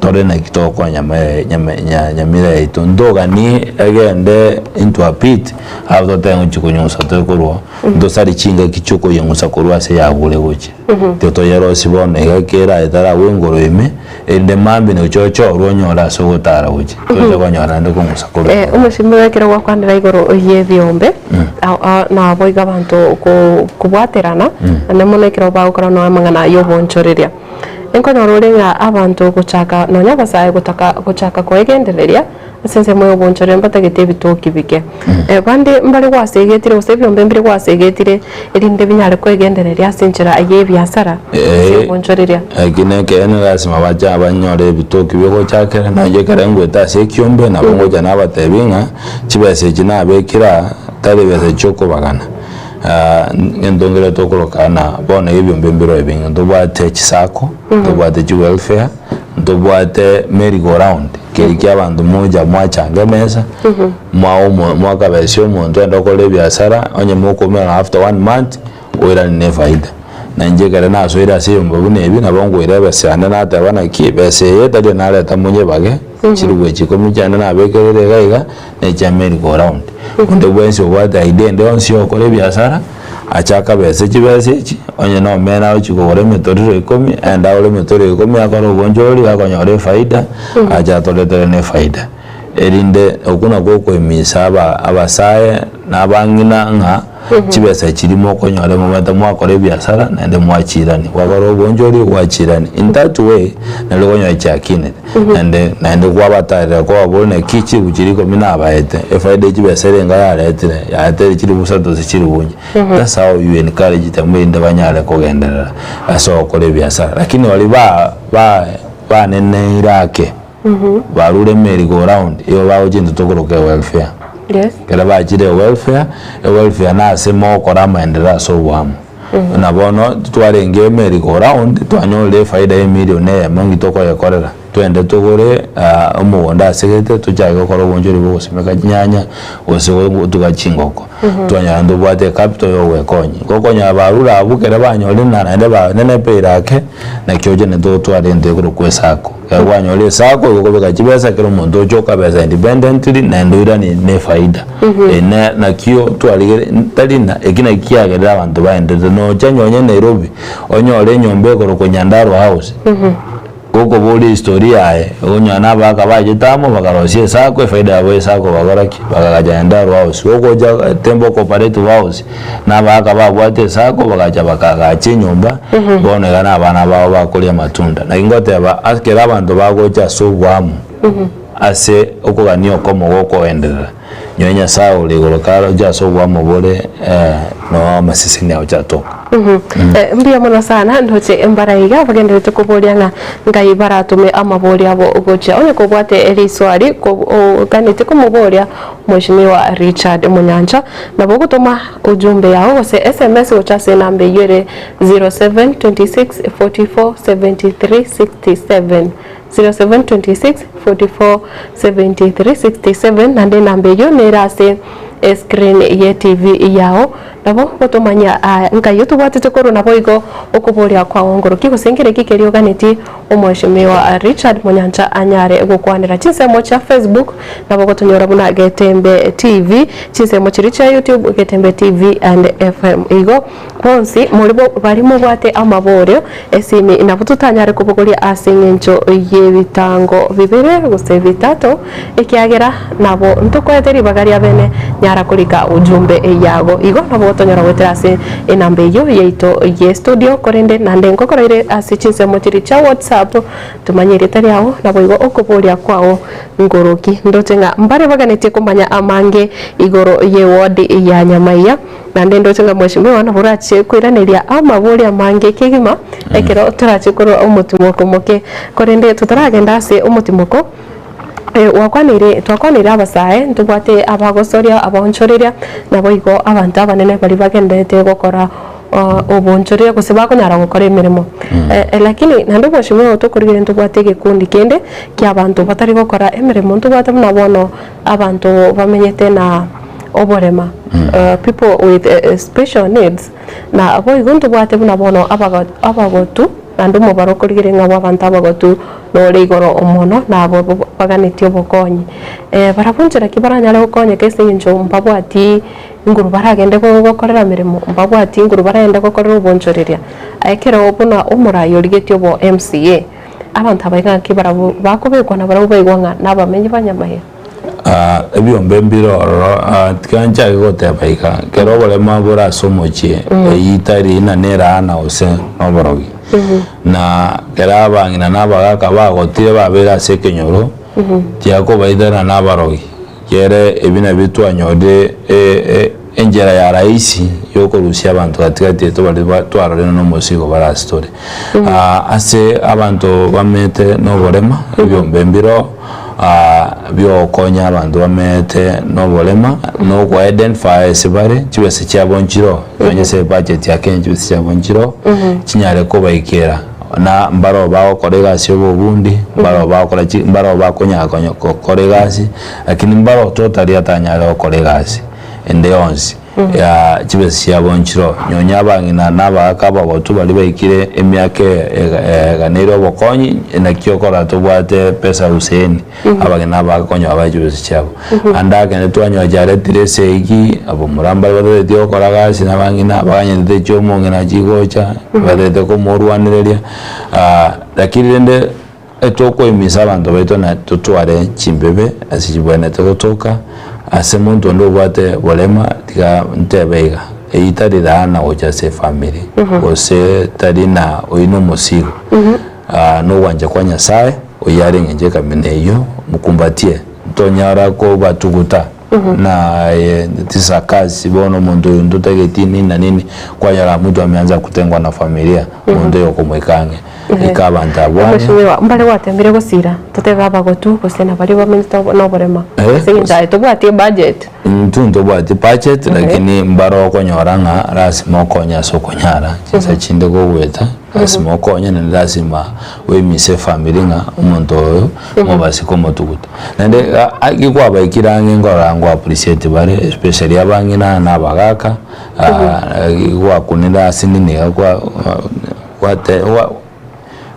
tore na kitoko Nyamira ito ndoga ni agende into a pit abo tengo chikunyusa tokorwa ndo sari chinga kichoko yengusa korwa se yagule goche toto yero sibone gakera etara wengoro ime ende mambi no chocho ronyora so gotara goche toto konyora ndo kungusa korwa umushimwe kero wakwandira igoro ye byombe na boiga bantu kubwaterana nemone kero bagukora no amangana yo bonchoreria enkonororenga abantu guchaka nonya basaye guchaka kwegendereria sense moyo bonchore mbatagete bitoki bike bandi mbali wasegetire usebyombe mbiri wasegetire erinde binyare kwegendereria senchera aye byasara bonchoreria agine kene gasima baja abanyore bitoki biko chakera naje karengwe tase kyombe na bongoja nabatebinga chibese kinabekira tale bese choko bagana ndongere tokolokana bona ibyombe mbiro ebinga ndobate chisako ndobate welfare ndobate merry go round kiri abantu moja mwachanga meza mwaka besho muntu endokole biashara onye mukomera after 1 month oira ne faida na njegere na so ira se mbabu ne bi na bongo ira basane na ta bana ki bese yetali na leta munye bage chirugwe chikomi cyane na bekerere gaiga ne chameri go round unde bwensi obata ide nde onsi okore biashara achaka bese chibese chi onye no mena uchikore metoriro 10 enda ole metoriro 10 akoro gonjori akonyore faida aja toletele ne faida erinde okuna goko emisaba abasaye nabangina nga chibese chirimo konyore momenta mwakore biashara nende mwachirani wakoro gonjori wachirani in that way nalonyo chakine nende kwabatare kwa bone kichi uchiriko mina abaete efaide chibese renga yaletire yatere chiri busato chiri bunye that's how you encourage them inde banyale kogenderera aso okore biashara lakini wali ba nene irake barure merry go round iyo bawo jindu tokoroke welfare. Yes. Kera bachire welfare na semo kora maendeleo so wamu. Na bono twarenge merry go round twanyole faida ya milioni ya mangi toko ya korera. Twende tugore umugonda segete tujaye gukora ubunjuri bwose nyanya wose tugachingoko. Twanyando bwate capital yo wekonyi. Gokonya barura abukere banyole nande ba nene peirake na kyoje ne do twarende kuri kwesako. Wanyole sako gukobeka kibesa kero muntu joka beza independently na ndoira ne faida. Na kyo twalige talina ekina kiagerera abantu baendete no chanyonye Nairobi onyole nyombe koro konyandaro house. Koko boli historia yae onyana baka bajitamo bakarosie sako faida yabo sako bagaraki bakagajanda house koko ja tembo cooperative house na baka babwate sako bakaja bakagache nyumba bone gana abana babo bakolia matunda na ingote aba askera abantu bagocha sobwamu ase okuganio komo goko enderera nyonya sawo ligorokaro ja sobwamu bole no masisini ya chatoka. Mbia muno sana ndoche mbaraiga bagende tukuboria nga ngai baratume amaboria abo gocha onye kubwate eliswari kanite kumuboria mheshimiwa Richard Munyanja na bogutuma ujumbe yao gose SMS gocha namba yere 0726 44 73 67 0726 44 73 67 nande namba yo nerase screen ye TV yao nabo botomanya ngai yotubwatete koro nabo igo okuboria kwa ngoro kigosengere kikerio ganeti omweshimiwa Richard Munyanja anyare gukwanira chinsemo cha Facebook nabo gotonyora buna Getembe TV chinsemo chiri cha YouTube Getembe TV and FM igo konsi muribo barimo bwate amaborio esimi inabututanyare kubogoria asingencho yebitango bibere gose bitatu ikiagera nabo ntukweteri bagaria bene nyara kulika ujumbe yago igo nabo tonyora wetrase enambe yo yeito ye studio korende nande ngokoroire asichinse motiri cha WhatsApp tumanyire tari aho nabo igo okuboria kwao ngoroki ndotenga mbare baganete kumanya amange igoro ye ward ya Nyamaiya nande ndotenga mweshimiwa na burache kwiraniria amaboria mange kigima ekero turache koro umutimoko moke korende tutaragenda ase umutimoko twakwanire abasae ntubwate abagosoria abonchoreria nabo igo abantu abanene bari bagendete gukora obonchoreria gose bakonyara gukora emirimo lakini nando bwashimwe tukurigire ntubwate gikundi kende kya abantu batari gukora emirimo ntubwate munabono abantu bamenyete na oborema people with special needs na abo igo ntubwate munabono abagotu nando mubaro kurigire ngabo abantu abagotu no rigoro omono nabo baganitio bokonyi barabunjira kibaranyale bokonye kese injo mbabwati nguru baragende gukorera mirimo mbabwati nguru baragende gukorera ubonjoreria ayekera obuna umurayo rigetio bo MCA abantu abayiga kibarabo bakobekwa na barabubaigwanga nabamenyi banyamahe ebyombe mbiroro tikanja gote abayiga kero bole mabura somochie yitari na nera na ose noborogi na keraba ngina nabagaka bagotire babera sekenyoro tiako baidana nabarogi kere ebina bitwanyode enjera ya raisi yoko rusia abantu katikati to bali twararena no musigo bara story ase abantu bamete no borema ebyombe mbiro byo konya abantu bamete no bolema no kwa identify sibare chibese cyabonjiro yonyese budget yake chibese cyabonjiro kinyare ko bayikera na mbaro bawo kolegasi obundi mbaro bawo kola mbaro bakonya kolegasi lakini mbaro totally atanyare kolegasi ende onzi ya chibesi cyabo nchiro nyonya bangina nabakaba botu bali baikire emyake ganero bokonyi na kyokora tubwate pesa useni abagina bakonyo abajibesi cyabo andake ne twanyo jare direse iki abo muramba bade dio koraga sina bangina abanye de chomo ngina jigocha bade de ko morwaneleria lakini nde etoko emisa abantu beto na tutware chimbebe asijibwana totoka ase muntu ndo bwate bolema tika ntebeiga eitari dana oja se family ose tari na oino musigo no wanje kwa Nyasaye oyari nje kamene iyo mukumbatie tonyara ko batuguta na tisa kazi bono muntu ndotagetini na nini kwa yara mtu ameanza kutengwa na familia muntu yoko mwekange ikabanta bwana mashimiwa mbale watembere gusira tutebaba gotu kusena bali ba minister no borema sinja tubwati budget ntunto bwati budget lakini mbaro konyoranga rasimo konya sokonyara chinsa chinde go weta rasimo konya ne lazima we mise family nga umuntu oyo mubasi ko mutuguta nende agikwa bayikirange ngorango appreciate bare especially abangina nabagaka igwa kunira sinini kwa wate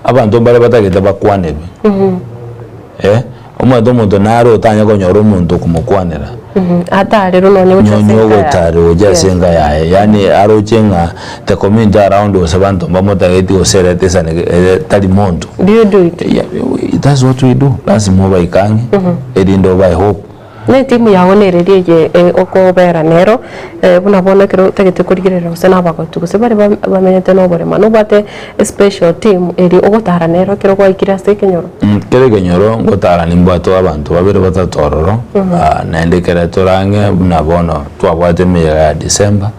abantu bale batageta bakwanebe omuntu muntu naro tanya konyora umuntu kumukwanira ata rero none ujasenga yae yani arojenga the community around us abantu bamotageti oseretesa tali muntu do you do it? Yeah, that's what we do lazima baikange edindo by hope ne timu yawe nererie okobera nero bunabona kero tagete kurigirira usena bagotu kusebare bamenyete no borema no bate special team eri ogotara nero kero kwa ikira sekenyoro kere kenyoro ngotara nimbato abantu babere batatororo naende kere torange bunabono twabwate me ya December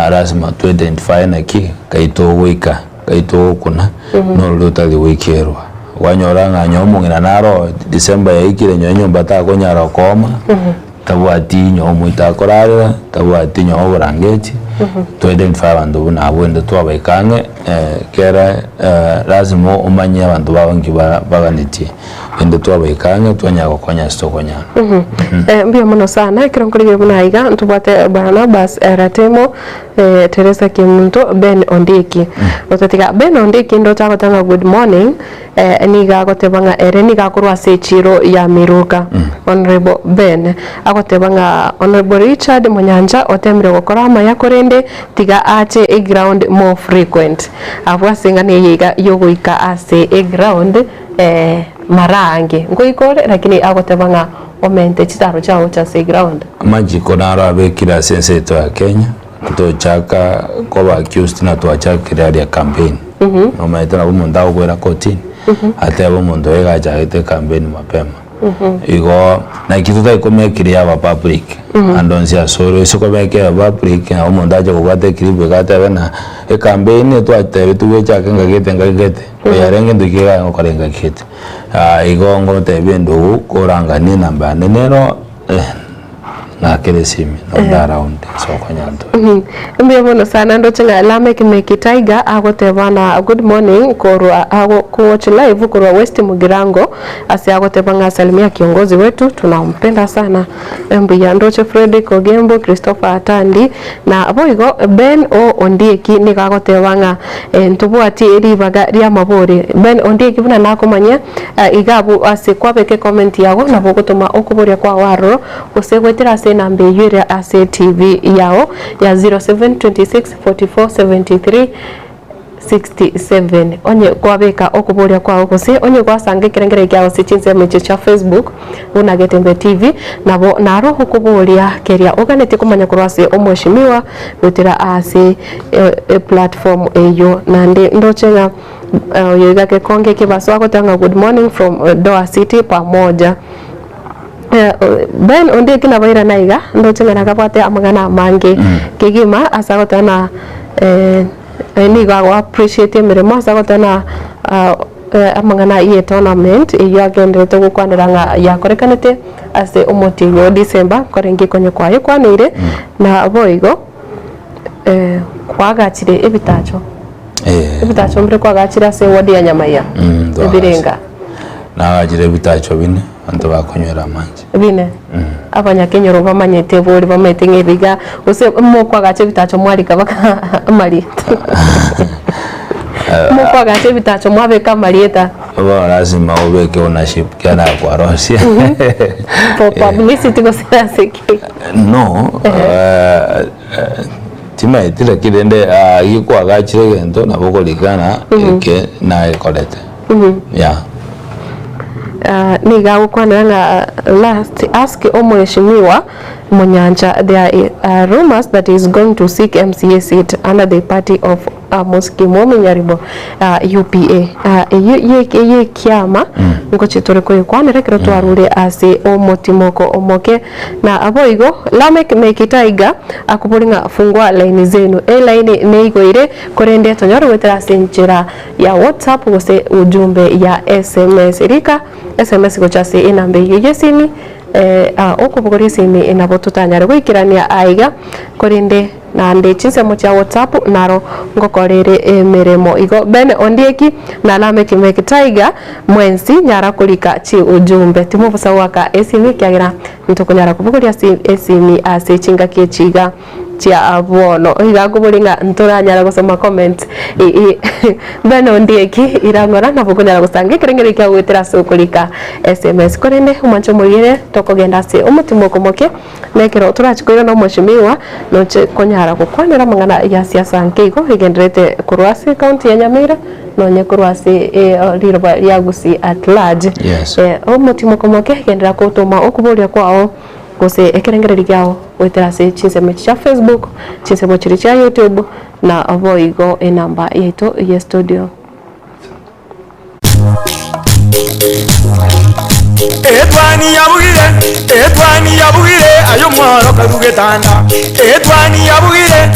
lazima to identify na ki kaito wika kaito kuna no lotali wikerwa wanyoranga nyomo ngina naro December yaikire nyonyo mbata konyara koma tabwati nyomo itakorara tabwati nyomo burangeti to identify abantu buna abwende twabaikanye kera lazima umanye abantu babangi baganiti ende twabaikanye twanyako konya stokonyana mbio muno sana kiro nkurige bunaiga ntubwate Barnabas Ratemo Teresa Kimuntu Ben Ondiki otatiga Ben Ondiki ndo tagotanga good morning niga gotebanga niga kurwa sechiro ya Miruka Honorable Ben agotebanga Honorable Richard Munyanja otemre gukora maya korende tiga ache a ground more frequent avwa singane yiga yogoika ase a ground marange ngoikore lakini agotebanga omente chitaro chao cha se ground majiko naro abekira sense to ya Kenya tutochaka koba accused na tuachakira ya campaign no maitana umuntu awera kotini ate umuntu ega jagete campaign mapema igo na kitu taikomekiria aba public andonsia soro isoko beke aba public na umuntu aje kubate kiribe gata bena e campaign to atebe tuwecha ngagete oyarenge ndikiga ngokarenga kete igo ngo tebe ndo korangani namba nenero na keresimi no around so konyando mbio muno sana ndo chenga lame kimeki Tiger agotebana good morning korwa ku watch live korwa West Mugirango asi agotebanga salimia kiongozi wetu tunampenda sana mbia ndo che Fredrick Ogembo Christopher Atandi na boigo Ben Ondieki ni gagotebanga ntubwati eribaga ria mabore Ben Ondieki buna nakomanya igabu ase kwabeke comment yago na bogotoma okuboria kwa waro usegwetira nambe yure ase TV yao ya 0726447367 onye kwabeka okuboria kwa okose onye kwasange kirengere kyao sichinze meche cha Facebook una Getembe TV nabo naro okuboria keria oganete kumanya kurwase omweshimiwa gutira ase platform eyo nande ndochenga yoga ke konge kibaswa gotanga good morning from Doha City pamoja Ben Ondiki na baira naiga ndo chengana kapate amagana mange kigima asagotana niga wa appreciate miremo asagotana amagana ye tournament iyo agende to gukwaniranga yakorekanete ase umutingo December korengi konye kwayo kwanire na boigo kwagachire ebitacho ebitacho mbre kwagachira se wodi ya nyamaya ebirenga na agire ebitacho bine anto bakonywera manzi bine abanyakenyoro bamanyete bori bamete ng'ebiga use mokwagache bitacho mwarika baka marita mokwagache bitacho mwabeka marita aba lazima ubeke ownership kana kwa Rosia for publicity go siki no tima itile kidende yikwagachire gento nabokolikana ke na ekolete yeah niga gukwana nga last ask omweshimiwa Munyanja. There are rumors that he is going to seek MCA seat under the party of Muskimomi Nyaribo UPA ye kiama ngo chitore ko yikwanira kiro twarure ase omotimoko omoke na aboigo Lamek Mekitaiga akuburinga fungwa line zenu line neigoire korende tonyoro wetera senchera ya WhatsApp gose ujumbe ya SMS rika SMS gochase inambe yesini okubugori sini inabotutanyara gwikirania aiga korinde na ndechinse mocha WhatsApp naro ngokorere emeremo igo bene ondieki na Lamek Mekitaiga mwensi nyara kulika chi ujumbe timo busa waka esimi kyagira ntukunyara kubugoria esimi ase chinga kechiga chia abono iga kuburinga nturanyara gusoma comment bene ondieki irangora na bukunyara gusange kirengere kya gwetera sokulika SMS korende umancho murire tokogenda se umutimo komoke nekero turachikoira no mweshimiwa noche konyara gukwanira mangana ya siasa nkeigo igendrete kurwasi county ya Nyamira nonye kurwasi liroba ya Gusii at large umutimo komoke gendera kutuma okuburia kwao gose ekerengereri kyao wetera se chinsemo cha Facebook chinsemo chiri cha YouTube na avoigo enamba yeto ya studio Etwani yabugire ayo mwaro karugetanda Etwani yabugire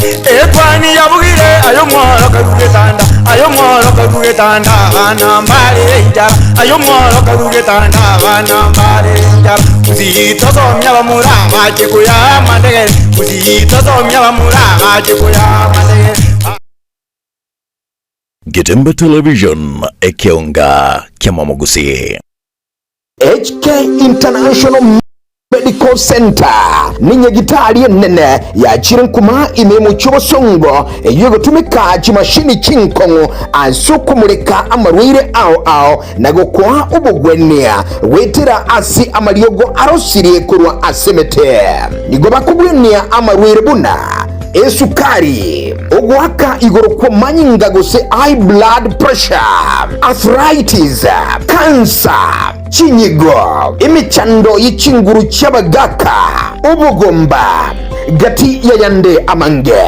ayo mwaro karugetanda anambale njara ayo mwaro karugetanda anambale njara uzito somya bamura baje kuyamandege uzito somya bamura baje kuyamandege Getembe Television ekionga Kiamamo Gusii. HK International Medical Center ninye gitari nene ya chirinkuma imemu chobosongo yugo tumika chimashini chinkongo ansukumulika amarwire ao nago kwa ubugwenia wetera asi amariogo arosirie kurwa asemete nigo bakugwenia amarwire buna esukari ogwaka igoro kwa manyinga gose high blood pressure arthritis cancer chinyigo imichando yichinguru cyabagaka ubugomba gati ya yande amange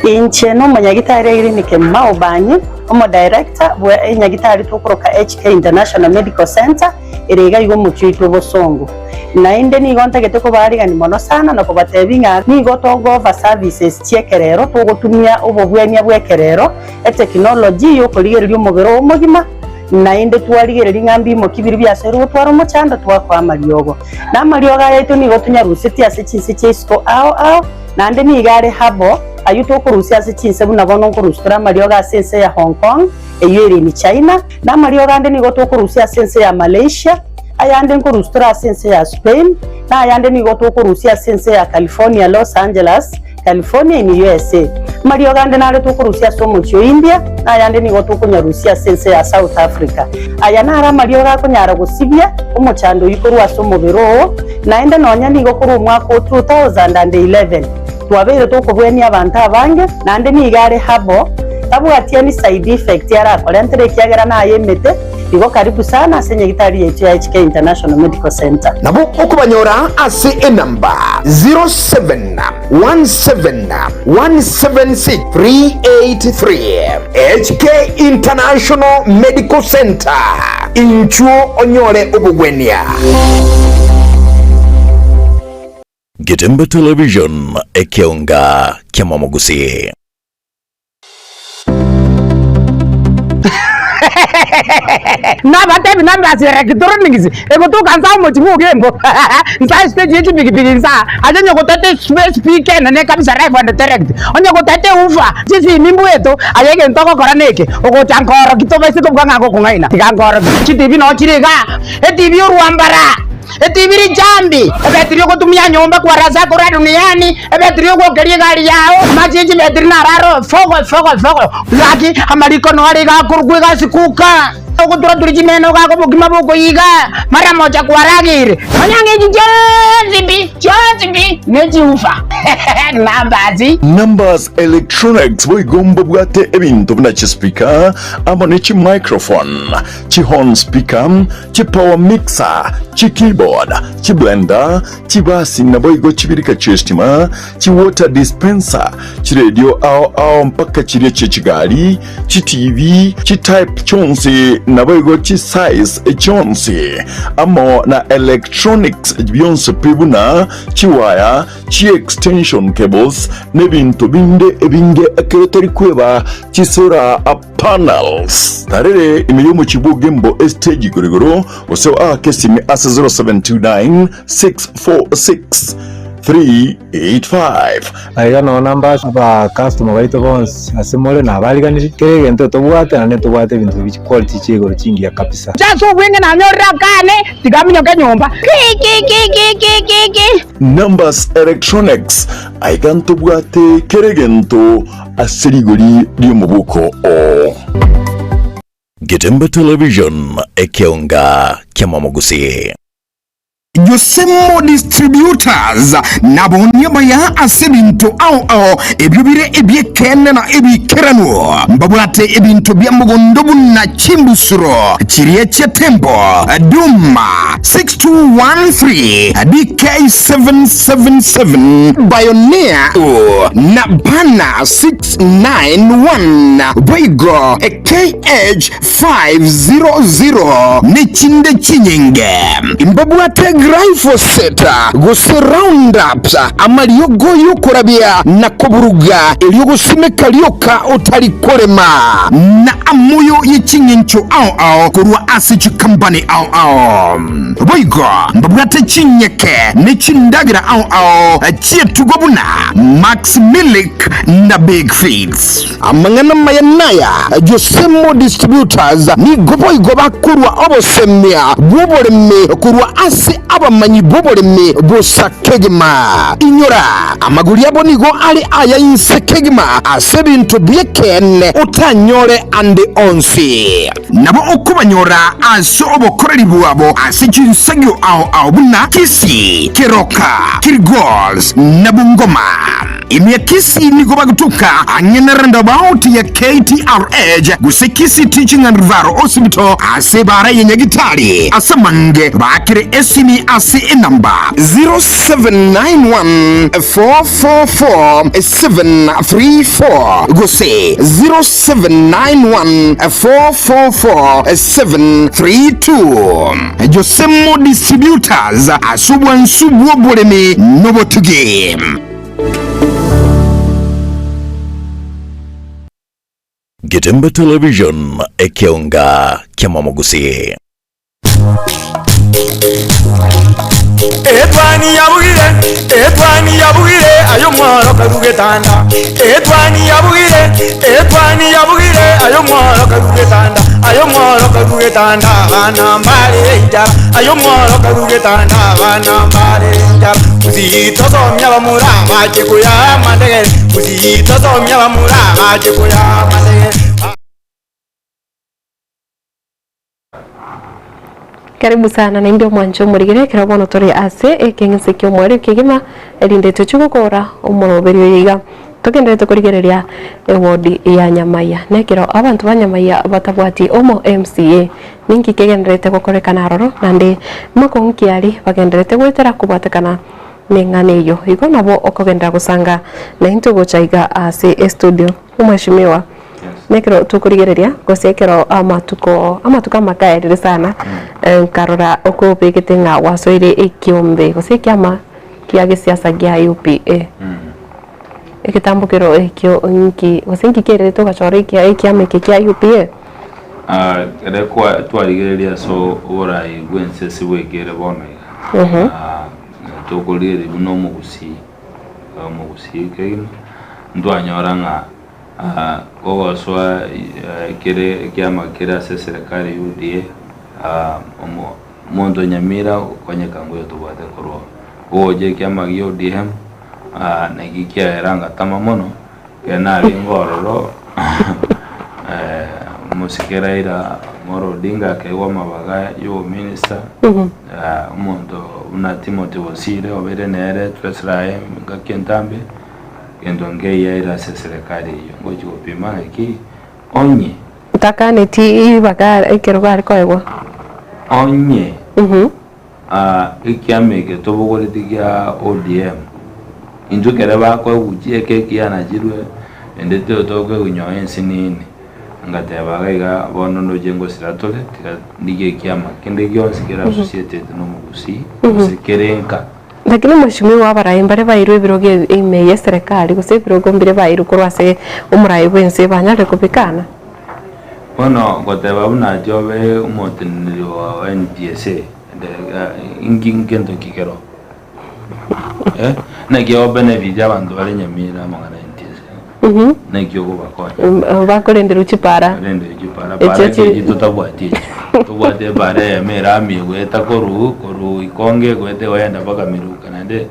inche no munyagitari irinike maubanye omo director bwa nyagitari tukoroka HK International Medical Center erega yigo muchito bosongo na inde ni gonta geteko bariga ni mono sana no kubatebinga ni gotogo va services chiekerero tugotumia ubobwenia bwekerero e technology yo kurigererio mugero omugima na inde twarigereria ngambi mo kibiri byasero twaro mo chanda twakwa mariogo na marioga yetu ni gotunya rusiti ase chinsi chesto ao na inde ni gare habo ayuto kurusi ase chinse buna bono kurustura marioga ase ya Hong Kong eyeri ni China na marioga inde ni goto kurusi ase ya Malaysia ayande nkurustura sense ya Spain na ayande ni goto kurusia sense ya California Los Angeles California in USA mario gande nare to kurusia somo cho India na ayande ni goto kunyarusia sense ya South Africa ayana ara mario ga kunyara gusibia umuchando yikorwa somo bero na ende nonya ni gokuru mwaka 2011 twabere to kubweni abantu abange na ande ni gare habo tabu atia ni side effect yara kolentere kyagera na ayemete igo karibu sana asenye gitari yetu ya HK International Medical Center nabo okubanyora ase enamba 0717176383 HK International Medical Center inchuo onyore ubugwenia Getembe Television ekionga Kiamamo Gusii. Na batebi na mbasire kitoronigizi ego to kanza motimu gembo nsa stage yetu bigibigi nsa ajenye kotate speaker na ne kabisa live and direct onye kotate ufa sisi mimbu yetu ayege ntoko koraneke ogo chankoro kitoba sito bwanga ko kungaina tikangoro chitibi no chiriga etibi urwambara etibiri jambi ebetiri kutumia nyumba kwa raza kwa duniani ebetiri kugeria gari yao majiji betiri nararo fogo laki amaliko no ari ga kurugwe sikuka okutura tulijimeno kako bugima boko yiga mara moja kwa ragiri manyange jozimbi neji ufa Numbers Electronics boigomba bwate ebintu bina chispika ama ne chi microphone chi horn speaker chi power mixer chi keyboard chi blender chi basi na boigo chibirika chestima chi water dispenser chi radio ao mpaka chiri chigali chi TV chi type chonsi na boigo chi size chonsi amo na electronics byonse pibuna chi wire chi extension cables n'ebintu binde ebinge akeretari kweba chisora panels tarere imiyomo chibugembo stage gorigoro oso kesimi asa 0729 646 385 aiga no numbers aba customer baito bonse asemole na baliganiri kere gento tobwate na netobwate bintu bichi quality chigoro chingia kabisa chaso wenge na nyora kane tigaminyo kanyomba Numbers Electronics aiga ntobwate kere gento aserigori lyomubuko o Getembe Television ekeonga kyamamugusi Yosemo distributors nabonye baya asebintu ao ebyubire ebyekene na ebikeranwo mbabwate ebintu byamugondo bunna chimbusuro chiriye chetembo Duma 6213 DK777 Pioneer na Bana 691 Boigo KH500 nechinde chinyenge mbabwate Rifle seta gose roundups amaliyo goyo kurabia na kuburuga eliyo gusimeka lyoka utalikolema na amuyo yichinyencho ao kurwa asichi kambani ao boigo mbabwate chinyeke nechindagira ao chietugobuna Max Milik na Big Feeds amangana mayanaya Josemo distributors ni goboigo bakurwa obosemia bwoboreme kurwa asi abamanyi boboleme bosakegema inyora amaguri yabo nigo ali aya insekegema asebintu byekene utanyore ande onsi nabo okubanyora aso obokoreri bwabo asichinsagyo ao buna kisi kiroka kirgols nabungoma imyakisi nigo bagutuka anyeneranda bauti ya KTRH gusekisi teaching and Rivaro Hospital asebara yenyagitari asamange bakire esimi asi number 0791-444-734 gose 0791-444-732 Josemo distributors asubwa nsubwa boleme nobotuge Getembe Television ekeonga kyamamugusi Etwani yabugire ayo mwaro karugetanda Etwani yabugire ayo mwaro karugetanda bana mbale njara ayo mwaro karugetanda bana mbale njara uzito somya bamurama chekuya mandege uzito somya bamurama chekuya mandege Karibu sana na ndio mwanjo murigire kira bono tori ase ekengese kyo mwari kigima elinde tuchugukora umuroberio yiga tugendete kurigereria ewodi ya Nyamaiya nekiro abantu banyamaiya batabwati omo MCA ninki kegenderete gukorekana roro nande makonkiari bagenderete gwetera kubatekana nengane yo iko nabo okogendera gusanga na into gochaiga ase studio umheshimiwa nekero tukurigereria gosekero amatuko makaerire sana karora okopekete nga wasoire ekiombe gosekiama kiage siasa gya UPA ekitambukiro ekyo nki gosenki kerere to gachore kiame kya UPA rekwa twarigereria so orai gwense siwegere bono tukurire buno mugusi kegima ndwanyoranga kogoswa kere kiama kera se serikali UDA muntu Nyamira konye kanguyo tubate korwa oje kiama gyo ODM na gikia eranga tamamono kenari ngororo musikera ira Moro Odinga kewa mabaga yo minister muntu una Timothy Bosire obere nere twesrae ngakentambe kendo ngeya ira serikali yo ngoji kopima iki onye takane ti baga ikerwa koewa onye ikiame ke tobogore tigia ODM indu kereba ko ujie ke kiana jirwe endete otogwe unyoye sinini ngatebaga iga bono no jengo siratole tika ndige kiama kende gyonsi kera associated no mugusi sekerenka lakini mheshimiwa wabaraye mbare bairwe biroge ime serikali guse birogo mbire bairu kurwase umurayi wense banyale kubikana bono goteba una jobe umotiniro wa NPSA ingingento kikero na gyo benefit abantu bari Nyamira mangana NPSA na gyo bakora bakorendera ukipara para ke tutabwati tubwate bare mera miweta koru ikonge kwete wenda baka miruka nande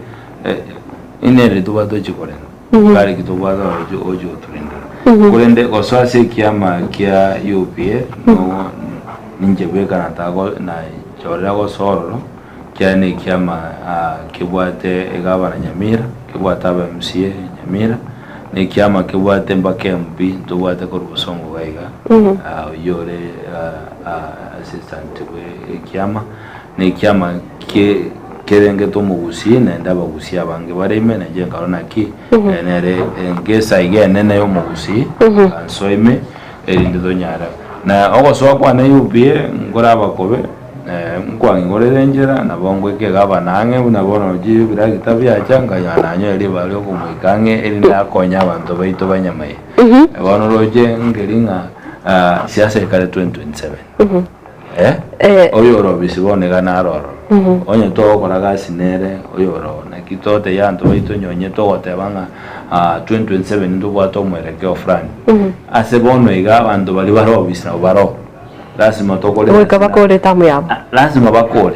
inere tubato chikorena bari kitubwaga ojo turenda kurende oswase kiama kia UPA no ninje beka natago na chorera go sororo kiane kiama kibwate egaba na Nyamira kibwata ba MCA Nyamira ne kiama kibwate mbake MP tubwate ko Busongo gaiga yore assistant we kiama ne kiama ke kerenge to mugusi na ndaba gusi abange bareme na je nkarona ki nere ngesa igene nayo mugusi ansoime erinde do nyara na ogoso kwa na UPA ngora bakobe nkwangi ngorerenjera na bongwe ke gaba nange na bono ji biragita byacanga yananyo eri bali ko muikange eri ndakonya abantu baito banyamaye bono roje ngeringa siasa ikale 2027 oyoro bisiboneka naroro onye to koraga sinere oyoro na kitote yanto baito nyonye to gotebanga 2027 ndubwato mwerekeo fulani ase bono iga abantu bali baro bisina baro lazima tokole weka bakole tamu yabo lazima bakole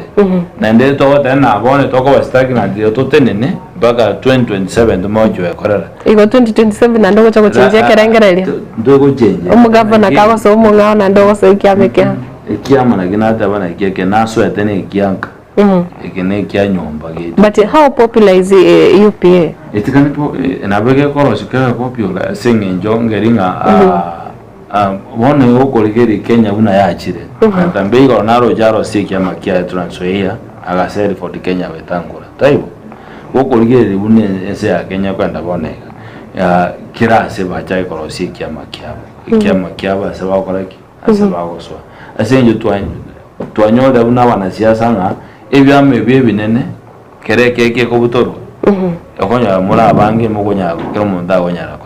na ndee to tena abone toko bastaki na ndio totenene mpaka 2027 ndomojo yakorera iko 2027 na ndogo chako chenje kerengerelia ndogo chenje umugavana kago so umungao na ndogo so ikiamekea ikiama na kinata bana kieke naso etene ikianka ikene kia nyomba gitu but how popular is UPA itikani po na bege koroshika popular singenjo ngeringa wone okoligeri Kenya una yachire tambe iko naro jaro siki ama kia Transnzoia agaseri for Kenya betangura taibo okoligeri une ese ya Kenya kwenda boneka ya kirase bacha ko siki ama kia ba se bakoraki ase bagoswa ase njo twanyoda una wanasiasa nga ebyame binene kereke ko butoro okonya mura bange mugonya ko munda gonyara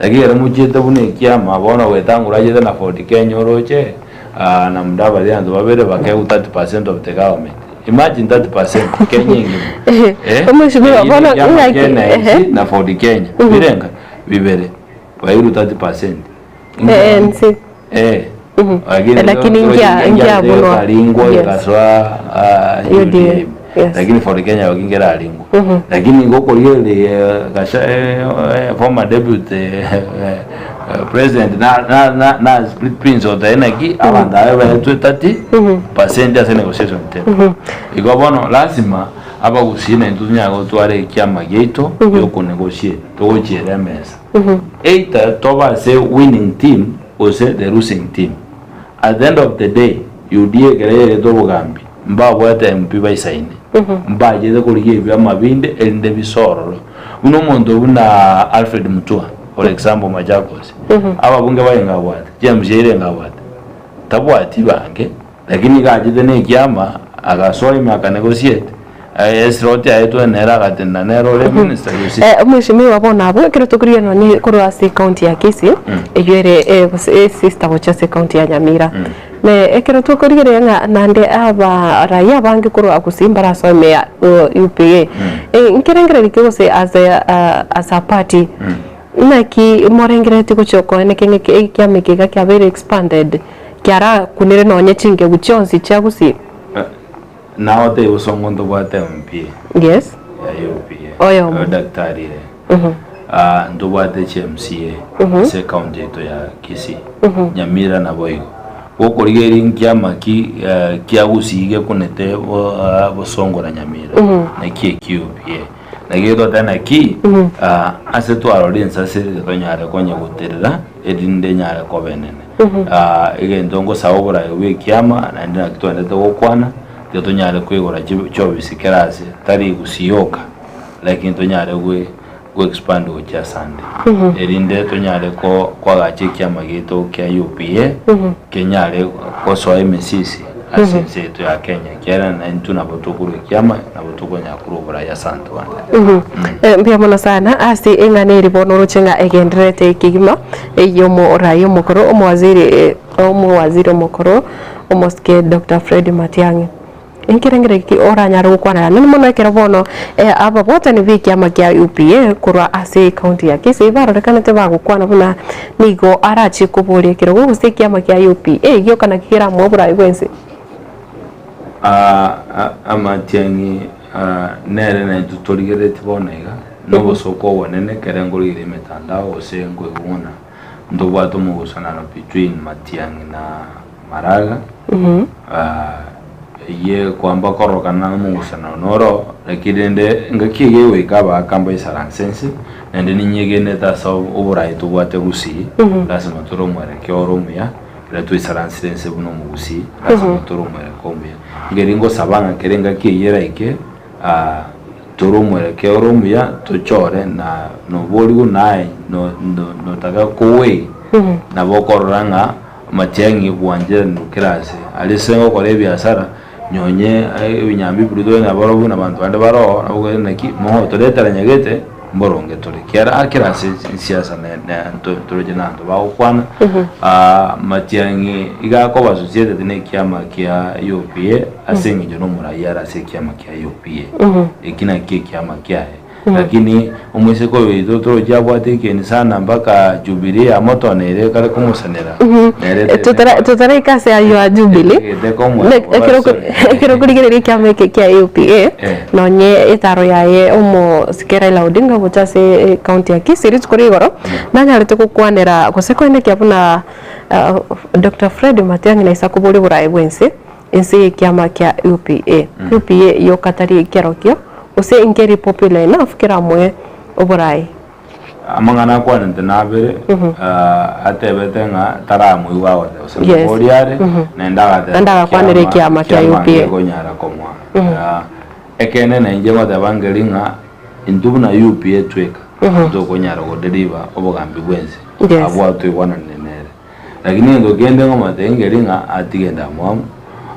lakini era mujete bune kiama bona wetangura jete na 40K nyoroche na mdaba yanzu babere bake 30% of the government imagine 30% Kenya ingi mheshimiwa bona na 40K birenga bibere bairu 30% NC lakini ingia bono alingwa ikaswa UDM lakini for Kenya wakingera alingo lakini ngoko yele kasha former deputy president na split prince of the energy abanda ba 30% ya negotiation tena iko bono lazima aba gusina ndunya go tware kiama geito yo ku negotiate to jere mesa either to ba say winning team or say the losing team at the end of the day you die gerere to bugambi mba bwate MP baisaini mba jede kuriye bya mabinde ende bisororo uno mondo una Alfred Mutua for example Machakos aba bunge bayenga bwate James Jere ngabwate tabwati bange lakini gajide ne kiama agasoi maka negotiate esrote ayeto nera gatenda nero le minister yosi mheshimiwa bona abo kero tukuriye no ni korwa si county ya Kisii ejwere sister bocha county ya Nyamira ne ekero tukuriye nga nande aba raya bange korwa kusimba rasome UPA nkerengere likose as a party naki morengere tiko choko ne kenge kiameke ga very expanded kiara kunire no nyechinge guchonsi chagusi na ote usongo ndo bwate MP Yes. ya UPA Oyo. daktari ndo bwate CMCA se county to ya Kisii Nyamira na Boigo okorigeri nkiama kia usige kunete bosongo na Nyamira na UPA na gito tena ase twarori nsasiri tonyare konye guterera edinde nyare kobenene ige ndongo sawobora wekiama na ndina kitwendete gokwana tyo tonyare kwigora chobisikirase tari gusiyoka lakini tonyare go expand go cha sande edinde tonyare ko kwagache kiama gito kya UPA kenyare ko soe mesisi asense to ya Kenya kiara na ntuna botokuru kiama na botokonya kurubura ya santo wanda mbia mona sana asi engane ribono ruchenga egendrete kigima yomo rayo mokoro omwaziri mokoro omoske Dr. Fred Matiang'i inkirengere ki oranyara gukwana nani mona kera bono aba bota ni viki ama kya UPA kurwa ase county ya Kisii barorekana te bagukwana buna nigo arachi kuburi kero guse kiama kya UPA gyo kana kira mwobura igwense Matiang'i nere na tutorigerete bonega no soko wanene kerengurire metandao osengo iguna ndo bwato mugusanano between Matiang'i na Maraga ye kwamba korokana mugusanano noro lakirende ngakiye wekaba kamba isaransense nende ninyegene taso uburai tubwate gusi lazima turomwere kyoromuya la tu isaransense buno mugusi lazima turomwere kombia ngeringo sabanga kerenga kiyera ike turomwere kyoromuya tuchore na no boligo nai no taga kowe na bokoranga Matiang'i bwanje nukirase alisengo kore biasara nyonye ibinyambi burudo na baro na bantu bande baro nabwo naki mo toletara nyagete mboronge tole kera akirase siasa na toroje nando bakwana Matiang'i igako basosiete tene kiama kia UPA asengi no murayara se kiama kia UPA ikina kiama kia lakini umwese ko bitotoro cyabwate keni sana mpaka Jubilee amotonere kare kumusanira tutara ikase ayo a Jubilee ekero kurigere kiama kya UPA nonye itaro yaye omo sikera la Odinga butase county ya Kisii rikorigoro nanyare tukukwanira kosekwende kyabuna Dr. Fred Matiang'i na isakuburi burayi bwense ense kiama kya UPA yo katari kerokyo use ingeri popular enough kira mwe oburai amangana kwa ntenabere atebete nga taramwe wawe ose boriare nenda kwanere kiama kya UPA gonyara komwa ekene na injema tabangeli nga indubuna UPA tweka zo gonyara go deliver obugambi bwense abwatu ibwana nenere lakini ndo gende ngoma tengeli nga atigenda mwamu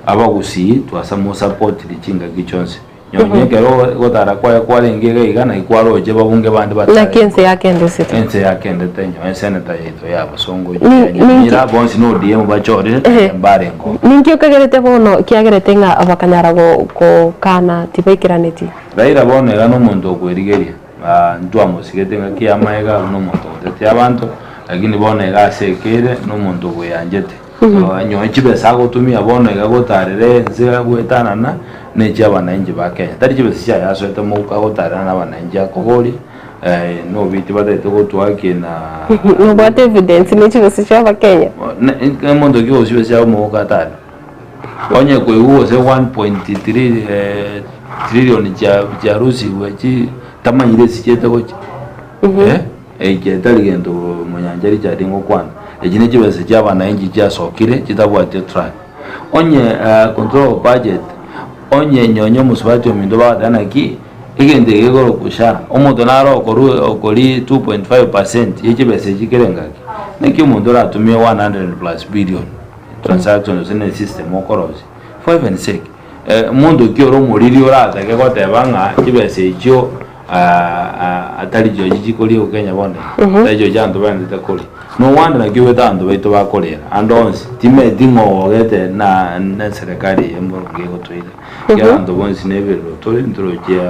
abagusi twasamo support lichinga gichonse nyonye kero gotara kwa lengege igana ikwaro je babunge bandi batari na kense yakende sita ense yakende tenyo seneta yeto yabo songo nyira bonsi no DM bachore barengo ninkyo kagerete bono kiagerete nga abakanyara ko kana tibekiraneti baira bono gano muntu okwerigeria ntwa musigete nga kiamaega no muntu tete abantu lakini bono gasekere no muntu gweyanjete nyonye chibesa gotumia bono gagotarere nzira gwetanana neje abananji ba Kenya tari kibesi cya yaso etamuka gotarana n'abananji akobori no biti badete gotwake na no bate evidence ni kibesi cya ba Kenya mondo gyo kibesi cya mu Qatar onye ko uwo se 1.3 trillion ya Rusi wachi tamanyire sikete gochi tari gendo munyanjari cyari ngo kwana ejine kibesi cya abananji cya sokire kitabwate try onye control budget onye nyonyo musubati omindo badana ki igende yegoro kusha omuntu naro okori 2.5% yekibese kikerengaki neki umuntu ratumye 100+ billion transactions in the system okorozi 5 and 6 mundu kyoro muriri orata ke gotebanga kibese ikyo atari jo jikoli okenya bonde tajo janto bande takoli no wanda na kiwe tanto baito bakolera andonsi time dingo gete na serikali embonge gotoile yanto bonsi nebero tole ntroje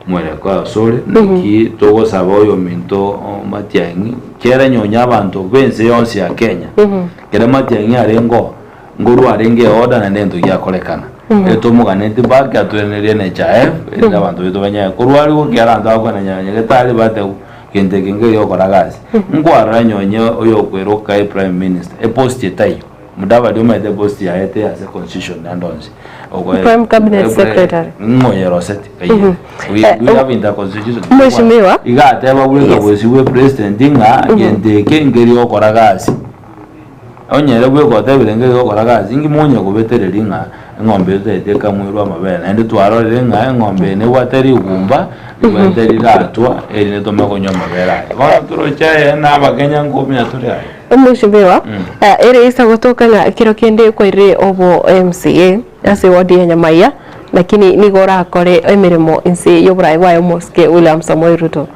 mwere kwa sole niki togo saboyo minto Matiang'i kera nyonya abantu bense yonse ya Kenya kera Matiang'i arengo nguru arenge order na nendo ya kolekana eto muganeti bag atwenerie ne chaef enda bantu beto banya kurwari go kiara ndo akwana nyanya getali bate kente kinge yo koragazi ngwara nyonyo oyo kweroka prime minister e post yetai mudaba doma de post ya ete as a constitution ndonzi prime cabinet secretary ngoye roseti we have in the constitution mheshimiwa igate babuleka bwesiwe president nga kente kengeri yo koragazi onyere bwe kote bilenge yo koragazi ngi munye kubetereri nga ngombe zete kamwirwa mabena ndi twarore nga ngombe ne wateri ugumba wateri ratwa eri ne tome konyo mabera bora turocha na bagenya ngombe aturi ayi mheshimiwa ere isa gotoka na kiro kende kwa ire obo MCA ase wadi ya Nyamaiya lakini nigora akore emirimo insi yoburai wa Moske William Samoei Ruto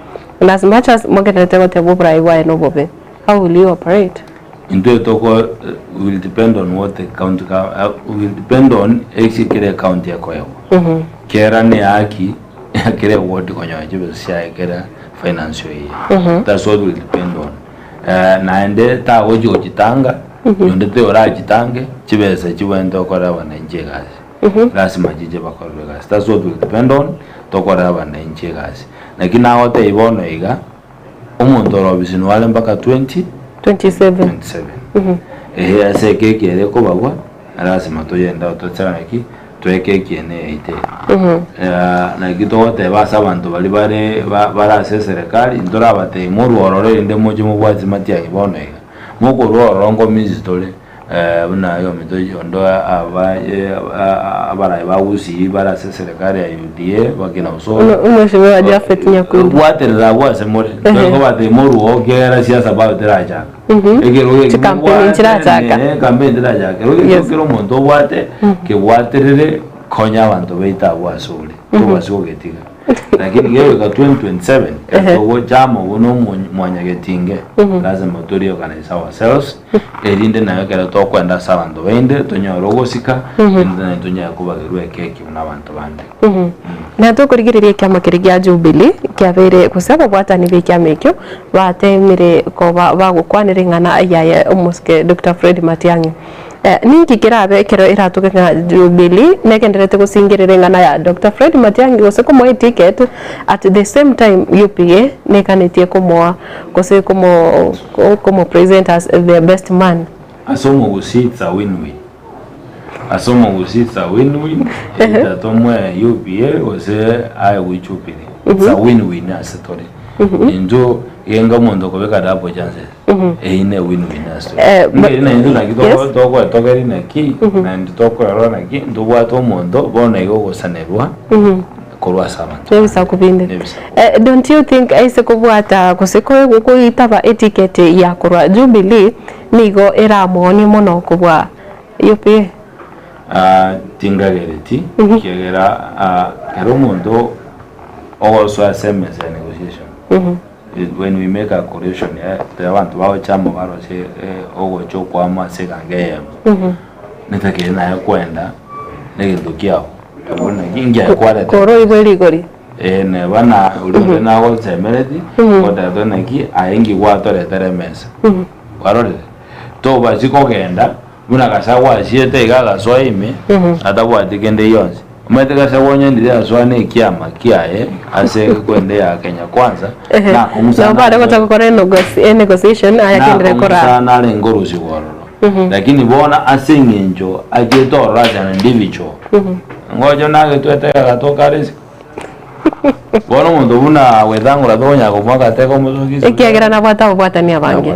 and as much as mogenete gote boburai wa no bobe how will you operate? Into toko will depend on what the county will depend on execute county yako yao. Kera ne haki kere ward konyo jibe sia kera financial year. That's what will depend on. Na ende ta ojo jitanga yonde te ora jitange chibese chiwendo kora wananje gazi. Lazima jije bakorwe gazi. That's what will depend on to kora wananje gazi. Lakini na wote ibono iga umuntu robisino wale mpaka 27 ase keke reko bagwa lazima toyenda ototsaraki tweke kiene ite na gitote basa abantu bali barase serikali ndora bate muru orore inde moje mu bwazi matia ibonega muko rorongo mizitole buna yo mitoyo ndo abara bawusi barase serikali ya UDA bakina usoro mheshimiwa Jafet Nyakundi bwaterera bwase more ndo bate muru ogera siasa baweteraja campaign chirachaka campaign chirachaka kero muntu bwate ke bwaterere konya abantu beita bwasule tubasigo getiga lakini yewe ka 2027 eto jamo uno mwanya getinge lazima turi organize ourselves erinde nayo kera to kwenda sabantu bende tonyorogosika ende tonya kubagirwe keke n'abantu bande na to kurigiririe kyama kirigia Jubilee kyabere kusaba bwatani bekyamekyo batemire ko bagukwanire ngana ayaye umuske Dr. Fred Matiang'i ninki kirabe kero iratuke nga Jubilee nekenderete gusingirire ngana ya Dr. Fred Matiang'i gose kumo ticket at the same time UPA nekanetie kumo gose kumo present as the best man asomo gusitsa win-win itatomwe UPA gose ai wichupiri it's a win-win asitore injo yenga mondo kobeka dapo chances ine win-win asitore ngene ndo nakito toko tokeri naki na nditoko ro naki ndubwa to mondo bona igo gosanerwa korwa sabantu nebisa kubinde don't you think aise kubwata kuseko gukuitaba etiquette ya korwa Jubilee nigo eramoni mono kubwa UPA tingagereti kegera kero mondo also SMS negotiation when we make a correction the abantu bawo chama barose ogo chokwa maseka ngeye nitake na kwenda negendukiao abona kingi akwara koro ibeligori ne bana uri na go semeredi oda dona ki ayengi watore teremesa warore to basiko genda buna kasagwa siete igaga soime atabwa tikende yonse umete kasagwonya ndire aswane kiama kiae ase kwende ya Kenya kwanza na kumusana bale batakora negotiation ayakendere kora sana ale ngorusi gororo lakini bona asengenjo ajeto raja na individual ngojo nage twete gatoka resi bona muntu buna wethangu ratonya kumwaka teko muzogizo ikiagira na bwatania bange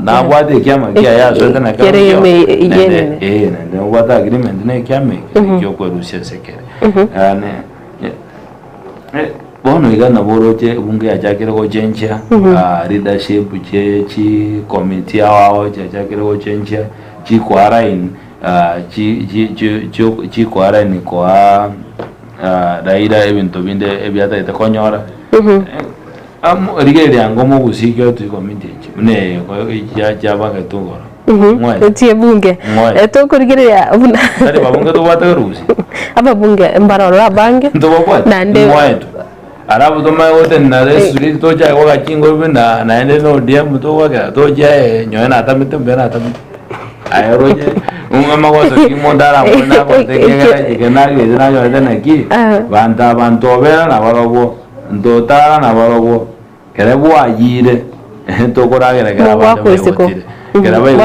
na bwate kiama kia ya sote na kere yene nende bwata agreement ne kiama kyo kwerusia sekere bono igana boroche bunge ajakire go chencha leadership chi committee awao ajakire go chencha chi kwarain chi kwarain kwa daira evento binde ebiata itakonyora rigeri angomo gusikyo tu committee ne ya banga tungora mwe tie bunge to kurigiria abuna tari babunge to bata rusi aba bunge mbaroro abange ndo bapwa nande mwetu arabu to mai wote na resuri to ja kwa kingo bina na ende no dia mto wa ga to ja nyoena atamite mbena atamite aeroje umama kwa sokimo ndara mona kwa tekera jikenari ezana yo tena ki banda bantobera na barobo ndotara na barobo kerebu ayire tokoragera kera bakwesiko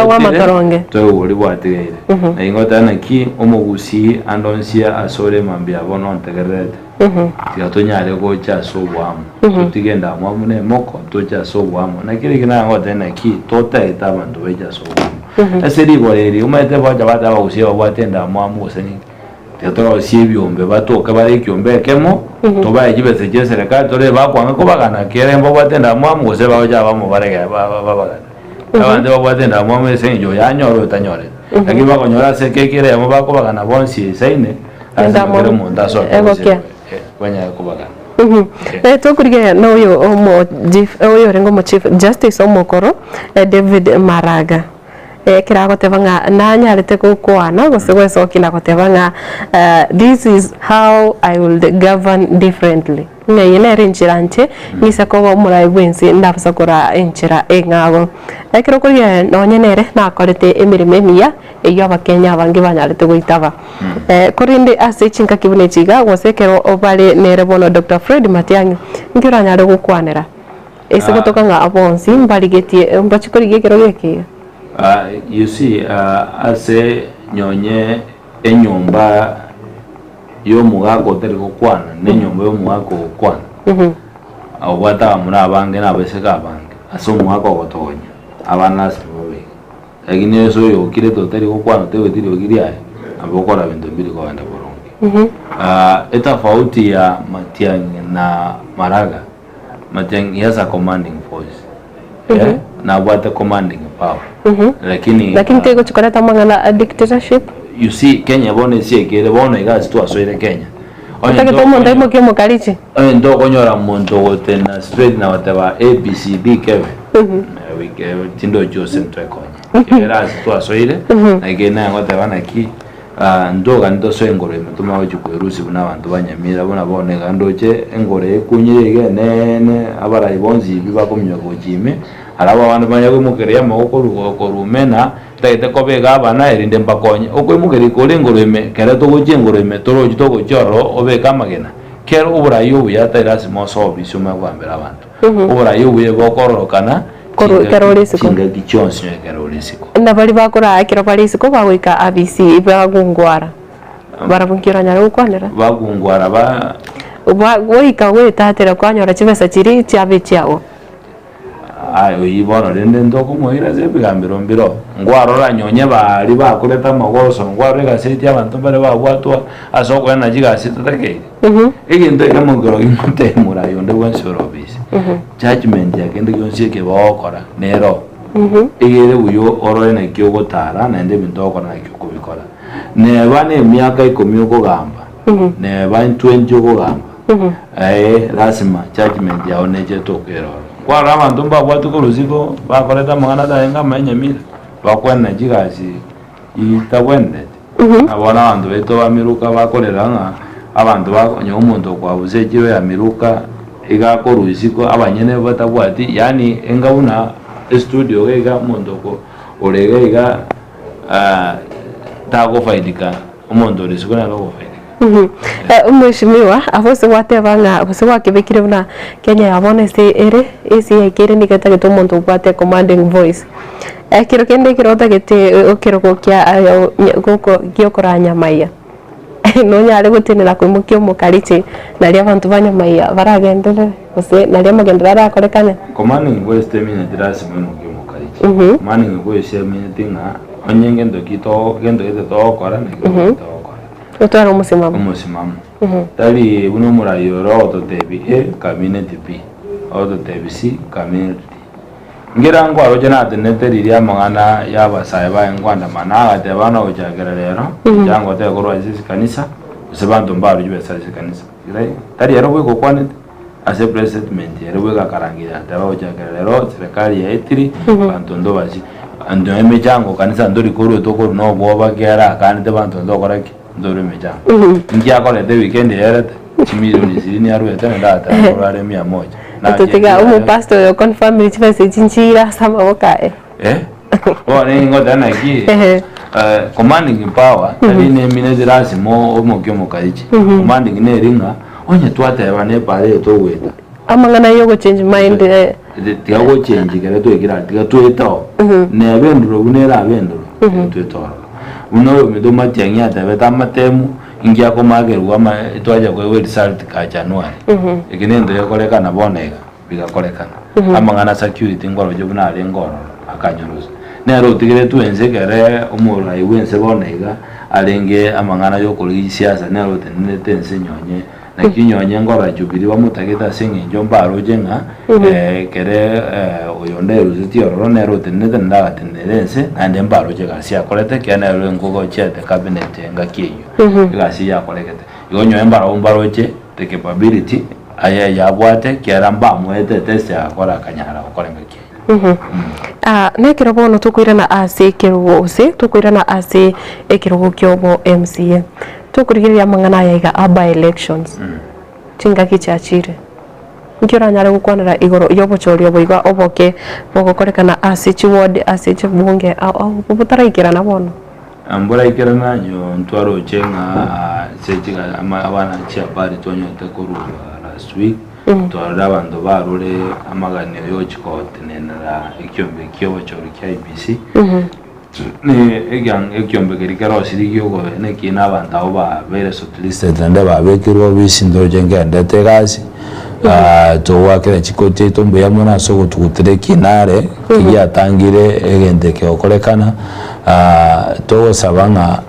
wa makaronge to uri bwatigere na ingota na ki omugusi andonsia asore mambia bono ntegerete tigatonyare go cha sobwamu tutigenda mwamu ne moko to cha sobwamu na kire kina ngota na ki tota itabantu beja sobwamu aseri boreri umete baja bata bagusi babwatenda mwamu oseni tigatoro sibyombe batoka bare kyombe kemo toba ejibese je serikali tore bakwanga ko bagana kere mbo batenda mwamu ose baja bamo barega babagana abandi babwatenda mwamu senjo yanyoro tanyore lakini bakonyora sekekere yamo bakobagana bonsi saine ndamoro mundaso egokia kwanya kubagana tokurige no yo oyo rengo mo chief justice omokoro David Maraga kirago tebanga nanyarete kukwana gosego sokina kotebanga this is how I will govern differently ngayene rinchiranche ngisa ko murai bwensi ndabasakora enchira engago ekiro kuriye nonyenere nakorete emirime miya eyo abakenya abange banyarete goitaba kurinde ase chinka kibune chiga gosekero obale nere bono Dr. Fred Matiang'i ngiranyare gukwanera ese gotoka nga abonsi mbaligetie mbachikoriye kero geke you see ase nyonye enyumba yo mugago teri gukwana ne nyumba yo mugago gukwana abwata amuna abange nabeseka abange aso mugago gotonya abana sibobe lakini eso yo kire toteri gukwana tewe tiri ogiria abokora bintu biri ko banda borongi eta fauti ya Matiang'i na Maraga. Matiang'i has a commanding force na wata commanding power lakini tego chukara tamanga a dictatorship. You see Kenya bone sie kere bone gazi tu asoire Kenya otake to monda imo kemo kalichi ndo konyora mondo gote na straight na whatever ABCD keve we tindo Joseph Twekonya kera tu asoire na gena whatever na ki ndoga ndo so engoro mutuma wajukwerusi buna abantu banyamira bona bone gandoche engore kunyire nene abara ibonzi bibakomyo gojime araba abantu banyagumukere amoko rumena taite kobega abana erinde mbakonye okwemukere kole ngoreme kera to gojengoreme toro jitogo choro obeka magena kero uburayo buyata irasi moso bisuma kwambera abantu uburayo buye bokororokana Karolisiko kinga gichonsi Karolisiko ndabali bakora akira Karolisiko bawika ABC ibagungwara barabungira nyara ukwanera bagungwara ba wika wetatera kwanyora chibesa chiri cyabe cyawo ayo ibono rende ndoko muhira zebigambiro mbiro ngwarora nyonye bari bakureta magoso ngwaro gaseti abantu bare babwatwa asoko na jigasita take egende kamugoro imute murayo nde wansorobisi judgment yakende yonse ke bakora nero egere uyo orore kyo gotara na nde bindoko na kyo kubikora ne bane myaka 10 gamba ne ban 20 gamba lazima judgment yaoneje tokero kwa rama ndumba watu kuruziko bakoreta mwana daenga manyamira bakwana jigasi itawende abona abantu beto bamiruka bakoreranga abantu bakonye umuntu kwabuze jiwe yamiruka igakoruziko abanyene batabwati yani engabuna studio gega muntu ko oregega tago faidika umuntu risiko na go faidika umeshimiwa avose watebanga avose wakibekire buna Kenya yabone se ere esi yakire nikata geto muntu bwate commanding voice kiro kende kirota gete okiro kokya goko gyokoranya maya no nyare gutinira kwimukyo mukarichi nali abantu banyamaya baragendere ose nali amagendera akorekane commanding voice temine dirasi mwimukyo mukarichi commanding voice temine onyenge ndokito gendo gete to kora ne Otwara umusimamo. Umusimamo. Tali uno murayo roto tebi community B. Oto tebi C community. Ngira ngo arojana teneteri ya mangana ya basaye ba ngwanda managa te bana ojagera rero. Jango te korwa sisi kanisa. Sebantu mbaru jube sisi kanisa. Tali yero bwe kokwane ase president yero bwe karangira te ba ojagera rero serikali ya etiri bantu ndo bazi. Ando emejango kanisa ndo rikuru toko no boba gera kandi te bantu ndo koraki. Ndore meja ngia kole de weekend yere chimiri zini arwete ndata orare 100 na tutega umu pastor yo confirm chifese chinchira sama wakae Ore ngoda na ki commanding power tari ne minute rasimo omokyo mokaichi commanding ne ringa onye twateba ne pare to weta amangana yo change mind tiago change kare to igira tiga twetao ne abendro bunera abendro twetao uno medo matianya tabeta matemu ingia ko magerwa ma twaja ko result ka January ikinendo yakolekana bonega bigakolekana amangana security ngoro jo bunare ngoro akanyoroza nero tigire tuenze kare umura iwense bonega alenge amangana yo kuri siasa nero tense nyonye na kinyonye ngora jubiri bamutagita singi njomba rojenga kere oyonde ruziti ororo nero tenete ndaga tenerense ande mbaro je gasi akolete kyana ro ngogo chete cabinet ngakiyo gasi ya kolekete yonyo embaro mbaro je the capability aya yabwate kyaramba mwete tese akora kanyara okolenga kiyo nekero bono tukwirana ase kirugo ose tukwirana ase ekirugo kyobo MCA tukurigiria mangana yaiga aba elections tinga kichachire nkiora nyare gukwanira igoro yobo chorio boiga oboke bogokorekana ase chiward ase chibunge au butaraikira na bono ambura ikira nanyo ntwaro chenga sechiga abana chiabari tonyote kuru last week twara bando barure amaganiro yo chikotenera ikyombe kyobo chori kya IBC ne ekyombe kerikero sirigyo go ne kina banda oba bere sotliste tende ba bekiro bisindo jenge ndete gasi to wakira chikote tombe yamona so gutugutere kinare kiyatangire egende ke okolekana to sabanga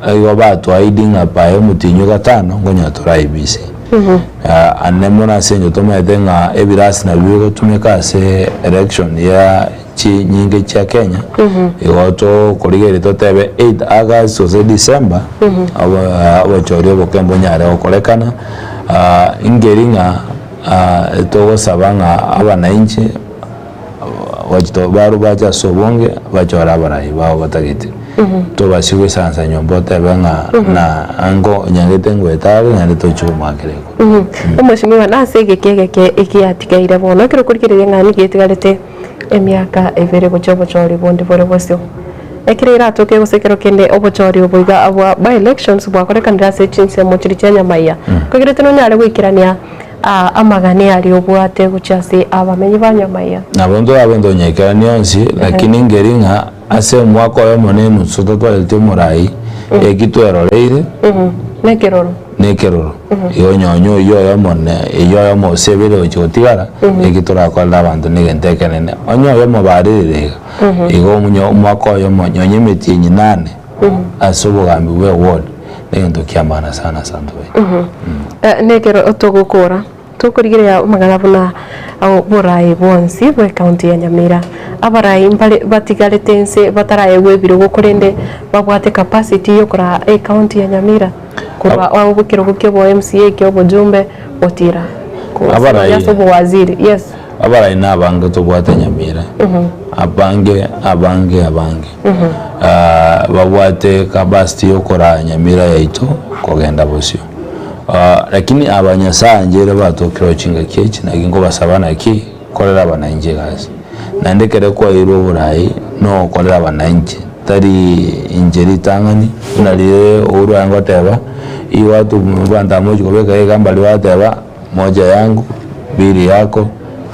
ayo batu aidinga pa mutinyo gatano ngonya tora IBC anemona senyo tomedenga ebirasi na bigo tumeka se election ya chi nyinge cha Kenya igoto kurigere totebe 8 August ose December abo chori bokembo nyare okolekana ingeringa to sabanga abananchi wajito baru bacha sobonge bachora barayi bawo batagite to bashigwe sansa nyombo tebenga na ango nyangete ngwetare nyande to chuma kereko umushimiwa nasege keke ikiatikaire bono kiro kurikire ngani getigarete emiaka evere gochobo chori bondi bore bosyo ekirira toke gusekero kende obochori oboiga abo by elections bwakorekanira se chinse mochiri cyanya maya kogirete no nyare gwikirania amagani ari obwate guchase abamenyi banyamaya abondo nyekania onsi lakini ngeringa ase mwako yo monenu soto twalete murai ekitweroreire nekeroro iyo nyonyo iyo yo mone iyo yo mosebere ochotigara ekitora kwala abantu nigentekenene onyo yo mobarire igo munyo mwako yo monyonye metinyi 8 asubugambi we ward nendo kiamana sana we nekero otogokora tukurigiria magana buna au borai bonsi bwe county ya Nyamira abarai mbale batigarete nse bataraye gwebiro gukurende babwate capacity yo kura county ya Nyamira kuba au bukiro bukebo MCA kyo bujumbe otira abarai yaso bo waziri yes abarai nabanga tobwate Nyamira abange babwate capacity yo kura Nyamira yaito kogenda bosyo lakini abanyasangere batokiro chinga kechi nagingo basabana ki kolera abananje gazi nandekere ko iro burayi no kolera abananje tari injeri tangani naliye uruango teba iwatu mbanda moja kubeka igamba liwateba moja yangu bili yako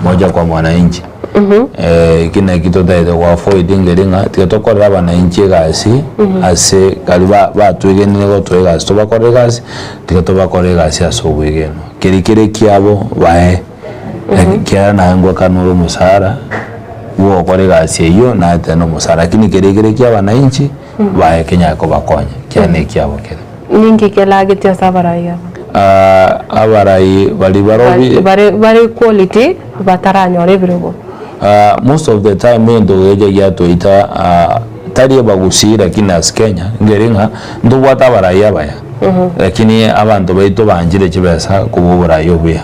moja kwa mwananchi kina kito daide kwa avoid ngeringa titokorera abananchi gasi ase kaliba batwigene go twega sto bakorera gasi titobakorera gasi asubwigeno kirikire kiabo bae kya na ngwa kanuru musara wo korera gasi iyo na teno musara lakini kirikire kya abananchi bae Kenya ko bakonya cyane kiabo kere ningi kelage tya sabaraya abarai bali barobi bari quality bataranyore birugo most of the time ndo yeje ya toita tari bagusira kinas Kenya ngeringa ndo bwata baraya baya lakini abantu baito banjire kibesa kububura yobuya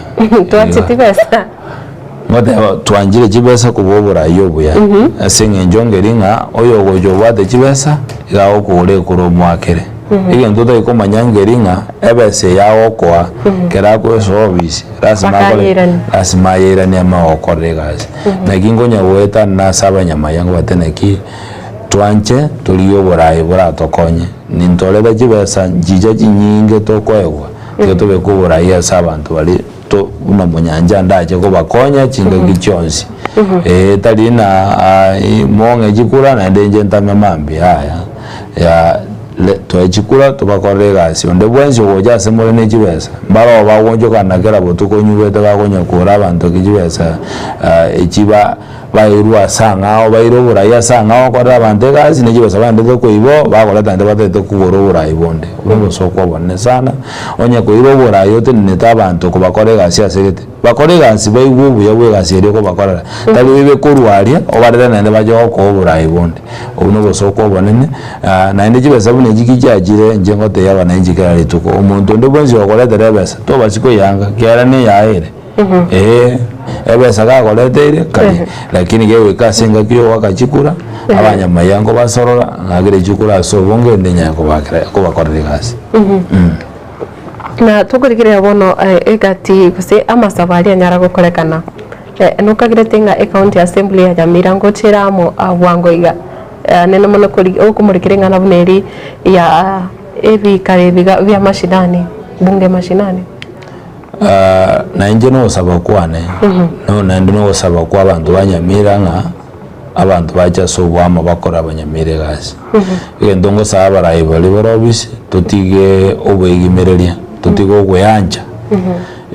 twatiti besa ngote twanjire kibesa kububura yobuya asinge njongeringa oyo gojo bwate kibesa irawo kure kuro mwakere egento toikomanya ngeringa ebese yagokoa kera kwesobisi lazima ayerani amagokorera egasi naki ngonya goeta nase abanyamaya ngobateneki twanche turi oborai boratokonye nintorere chibesa njija chinyinge tokoegwa tiga tobeka oborai ase abanto bari buna munyanja ndache kobakonya chingaki chionsi tari na monge chikura naende nje ntame mambi aya ya twechikura tubakorera egasi onde bwensi ogocha ase more ne chibesa mbaro bagonjokana kera botuko nyubete bagonya kura abanto kichibesa echiba bairwa asang'ao bairo oborai asang'ao korera abanto egasi ne chibesa bandete koibo bagoreta nde batete kugora oborai bonde obosoka obonene sana onya koira oborai otenenete abanto kobakora egasi ase gete bakora egasi baigwa obuya bwa egasi erio kobakorera tari bibe korwaria obarete naende bajogoka oborai bonde obu nobosoka obonene naende chibesa buna echikichiachire nche ngoteya abananchi kera rituko omonto onde bwensi ogoretera ebesa tobasi koyanga kiara neyaere ebesa gagoreteire kari lakini gewika ase engaki ogakachikura abanyamayango basorora ng'agire chikura ase obonge ende nyaya kobakorera egasi na tukurikirira bono egati gose amasabari anyara gukorekana nukagirete ng'a county assembly ya Nyamira ngochera amo abwango iga nene mono okumurikire ng'ana buneri ya ebikare bya mashinani bunge mashinani na inje no saba kwane no nandi no saba kwa abantu banyamira nga abantu bacha so bwama bakora abanyamira egasi ndongo saba raibali borobisi tutige obuigimereria tutige ogweyanja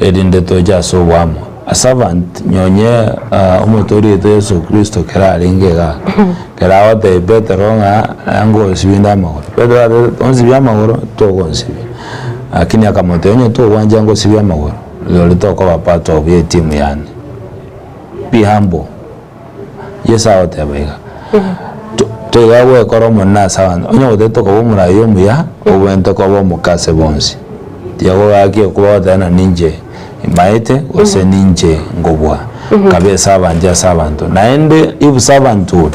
erinde toja so bwama asavant nyonye omotori eto Yesu Kristo kera ringega kera wate Petero nga ango sibinda magoro Petero onzi bya magoro togonsibi lakini akamotenyo tu wanja ngo sibya magoro leo litoko bapato obye timu yani be humble yesa otebega to yawe koromo na sawan onyo odeto ko bumura yo muya obwento ko bo mukase bonsi tiago yake kuba dana ninje maete ose ninje ngobwa kabesa abanja sabantu naende ibu sabantu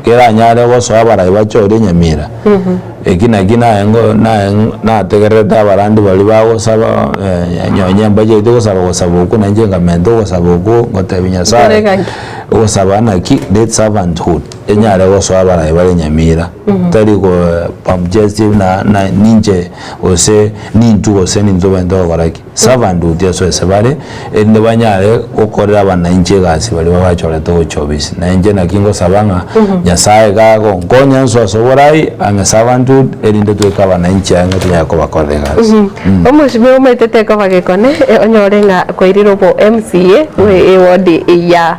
kera nyare boso abara ibachore Nyamira ekina engo na tegereta abarandi bali bago saba nyonye mbaje ito gosaba uko nanje ngamendo gosaba uko ngotabinya sare gosaba na ki date servanthood enyare boso abara ibali Nyamira tari ko pamjestive na ninje ose nintu ose ninzo bendo goraki servanthood yeso sebare ende banyare okorera abana inje gasi bali babachore to chobisi na inje na kingo sabanga nyasaye gago ngonya nso soborai anga servanthood erinde tweka abananchi anga tuyako bakorera gasi omushime umetete ko bagekone onyorenga koiriro bo MCA we ward ya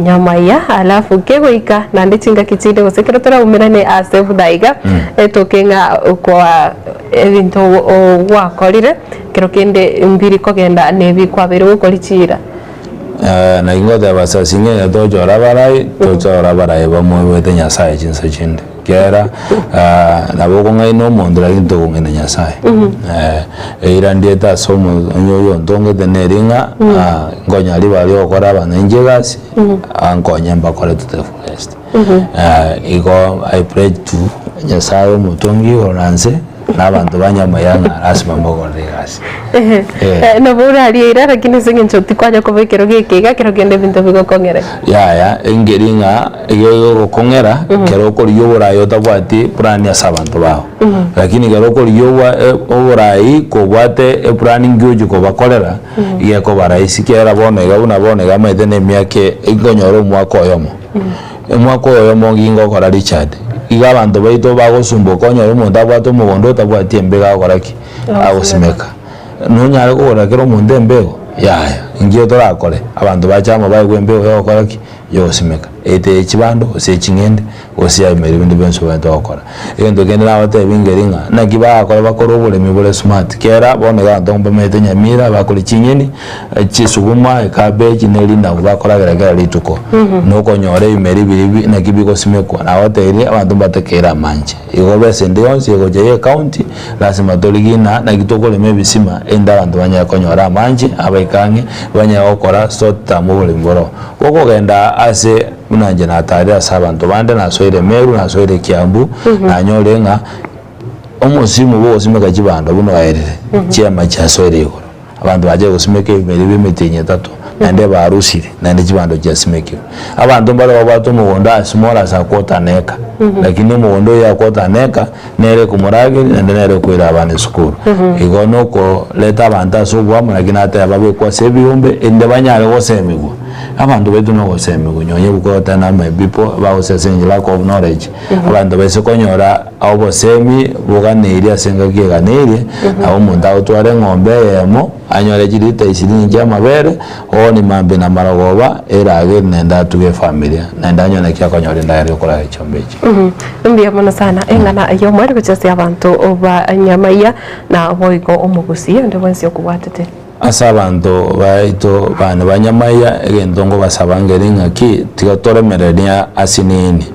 Nyamaya alafu kegoika nandi chinga kichinde gosekera tora umirane asefu daiga etokenga kwa ebintu wakorire kero kende mbiri kogenda nebi kwabere ukolichira na ingoda basasinge yatojora barai bamwe wete Nyasaye chinsa chinde kera nabo konga ino mondra into kongena Nyasaye irandieta somo onyoyo ndonge teneringa ngonya ali bali okora bana injegasi ankonya mbakore to the fullest I pray to Nyasaye mutongi oranse n'abantu banyamayanga asima mbogoregasi no burari ira lakini singe tikwaje kubekero gikega kero gende bintu bigokongera ya engeringa iyo kongera kero koriyo burayo tabwati plan ya sabantu baho lakini kero koriyo oburai kobwate plan ngyoju ko bakorera iye ko baraisi kera bonega unabonega maitene myake igonyoro mwako yomo mwako yomo ngingo kora Richard iga abantu baito bagosumbuka onyo rumuntu abwato mugondo tabwati embega goraki agosimeka nunyare kugora kero munde embego yaya ingiyo torakore abantu bachama bayigwe embego yokoraki yosimeka ete chibando ose chingende ose ya meri bindu benso bato okora endo gende na bate bingeringa na kiba akora bakoro bole mibole smart kera bone ga ndomba mete Nyamira bakora chinyeni chisuguma cabbage neli na bakora garagara lituko nuko nyore imeri biribi na kibiko simekwa na hoteli abantu batekera manje igobe sende onse igoje county lazima toligina na kitoko le mebisima enda abantu banya konyora manje abaikange banya okora sota mubole mboro koko genda ase unanje na tari asa abantu bande na soire Meru na soire Kiambu na nyolenga omusimu bo osimeka kibando buno waerere chiama cha soerego abantu baje gusimeka ibimeri bimitinye tatu nande barusire nande kibando cha simeke abantu mbale wabato mugonda small sa kota neka lakini mugondo ya kota neka nere kumurage nande nere kwira abane skuru igono ko leta banta subwa lakini ata babe kwa sebiyombe ende banyale gosemigo abantu betu no gosemigo nyonye bukota na mabipo ba osesenje lack of knowledge abantu bese konyora abo semi buganiri asenga kiganiri abo munda otware ngombe yemo anyore jirita isirinje amabere oni mambe na maragoba erage nenda tuge familia nenda nyone kya konyore ndayari okora echombeje mbia mono sana engana yo mwari kuchase abantu oba nyamaya na boigo omugusi ndo wensi okubwatete asa abantu baito bana banyamaya egendongo basabangere ngaki tigotoremerania asinini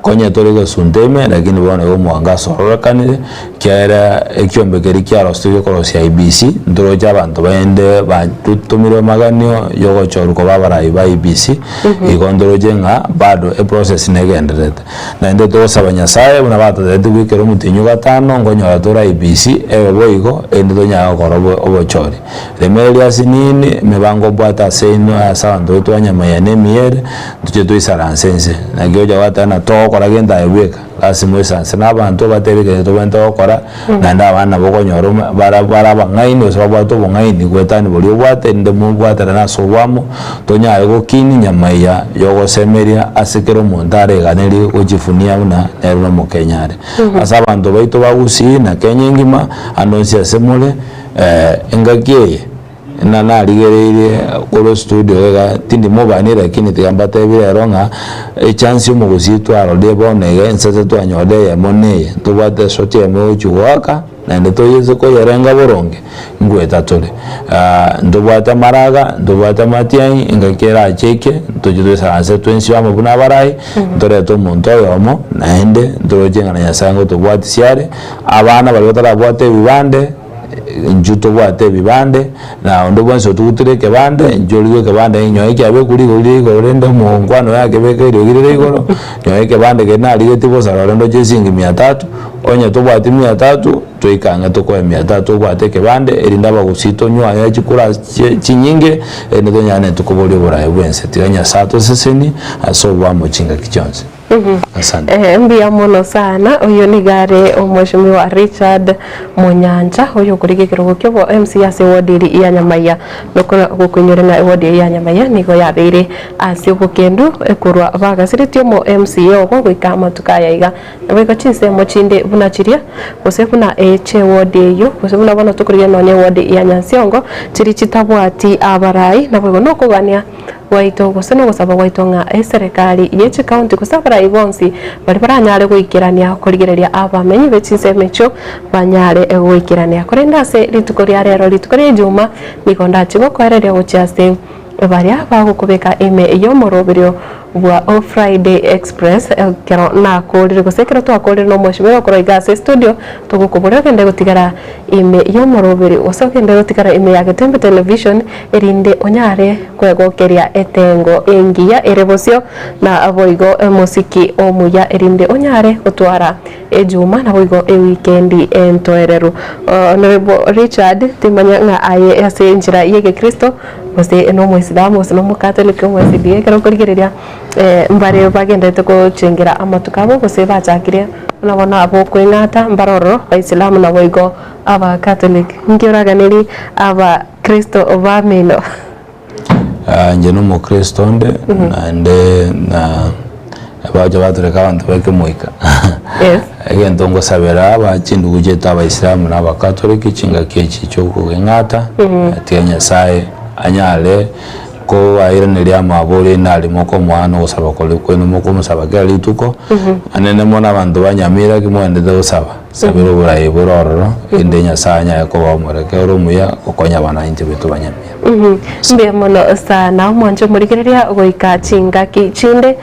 konye torego sundeme lakini bone go mwanga sorokanire kyara ekyombekeri kyaro studio korosia IBC ndoro y'abantu bende batutumire maganio yogo choruko babarayi ba IBC igondoro jenga bado e process negenderete na inde to sabanyasaye buna bato de wikero mutinyu gatano ngonyora tora IBC ewe boigo ende to nyago korobo obochori remeli asinini mebango bwata seno asanto to anyamaya nemiere tuje to isaransense na gyoja watana to kora genda ebeka asimo sanse n'abantu batebeke to bento okora nanda abana bokonyoro bara bangaini so bwato bongaini gwetani boli obwate nde mu bwatara nasobwamo tonyaye gokini nyamaya yogo semeria asekero montare ganeri ojifunia una nero mu Kenyare asa abantu baito bagusi na Kenya ngima anonsi asemole engakiye na narigereire koro studio ga tindi mobani lakini tigambate birero nga chance mu gusitwaro de bonega ensese twanyode ya moneye tubate sote mu chuwaka na ndeto yezo ko yarenga boronge ngweta tole ndubata maraga ndubata matiai ingakera cheke tujude sanse twensi wa mabuna barai ndore to muntu yomo naende ndorojenga na yasango tubwati siare abana bali batara bwate bibande njuto bwate bibande na ndo bwanso tukutireke bande njoliwe ke bande inyo iki abe kuri gorende mu ngwano yake beke irogirire igoro nyo iki bande ke nali geti bosa rando jesingi 300 onye to bwate 300 toikanga to ko 300 bwate ke bande erinda bagusito nywa ya chikura chinyinge ene to nyane tukobole bora ebwense tiranya sato seseni asobwa mu chinga kichonze asante mbia mono sana uyo ni gare omweshimiwa Richard Munyanja uyo kurige kirogo kyo MCS wodiri ya nyamaya nokora gukunyorenga wodi ya nyamaya nigo yabeire asio bukendu ekurwa bagasirityo mo MCO go gwikama tukayaiga nabego chise mo chinde bunachiria gusebuna eche wodi yo gusebuna bono tukuriye nonye wodi ya nyansiongo chiri chitabwati abarai nabego nokugania waito guseno gusaba waito nga serikali yeche county kusabara ibonsi bari baranyare gwikirania kurigereria abamenyi bechinse mecho banyare gwikirania kurenda se litukoria rero litukoria juma nikonda chigo kwereria guchase baria bagukubeka ime yo moroberio bwa Friday Express kero na kolire gusekera to akolire no mweshimero koro igase studio tugukubura kende gutigara ime yo moroberi osokende gutigara ime ya Getembe Television erinde onyare kwegokeria etengo engia erebosio na aboigo musiki omuya erinde onyare gutwara ejuma na boigo weekendi entoereru Honorable Richard timanya nga aye ase njira yege Kristo bose no muislamu no mukatolika mwesidiye kero kurigereria mbare bagendete ko chengera amatukabo bose bachakire unabona abo kwingata mbaroro Islamu na boigo aba Catholic ngiraganiri aba Kristo obamino nje no mu Kristo nde na abaje batureka abantu bake moika yes agento ngo sabera abachindu kujeta aba Islamu na aba Catholic chinga kechi cyo kwingata atianya sai anyale ko ayiranira amabore nalimo ko mwana usaba ko kwenu muko musaba gali tuko anene mona abantu banyamira kimwende dosaba sabiro burayi buroro indenya sanya ko bamureke urumuya ukonya abana inte bitu banyamira mbe mono sana mwanje murigereria goika chinga kichinde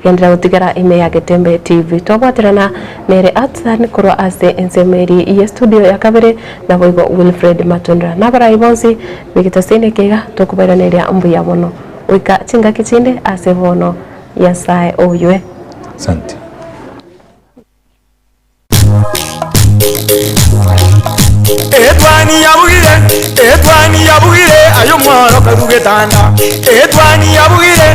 gendera gutigara ime ya Getembe TV twabaterana nere atsan kurwa ase ensemeri ya studio ya kabere na boigo Wilfred Matondra na bara ibonsi bigitasene kega tokubera nere ambu ya mono wika chinga kichinde ase bono ya sae oywe asante etwani yabugire ayo mworo karugetanda etwani yabugire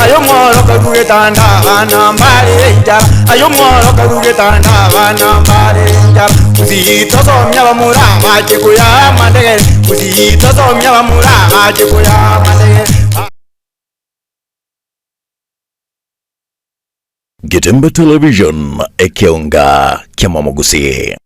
ayo mworo karugetanda bana mbare njara ayo mworo karugetanda bana mbare njara uzito somya bamurama chikuya mandege uzito somya bamurama chikuya mandege. Getembe Television, ekiunga kia Mwamogusi.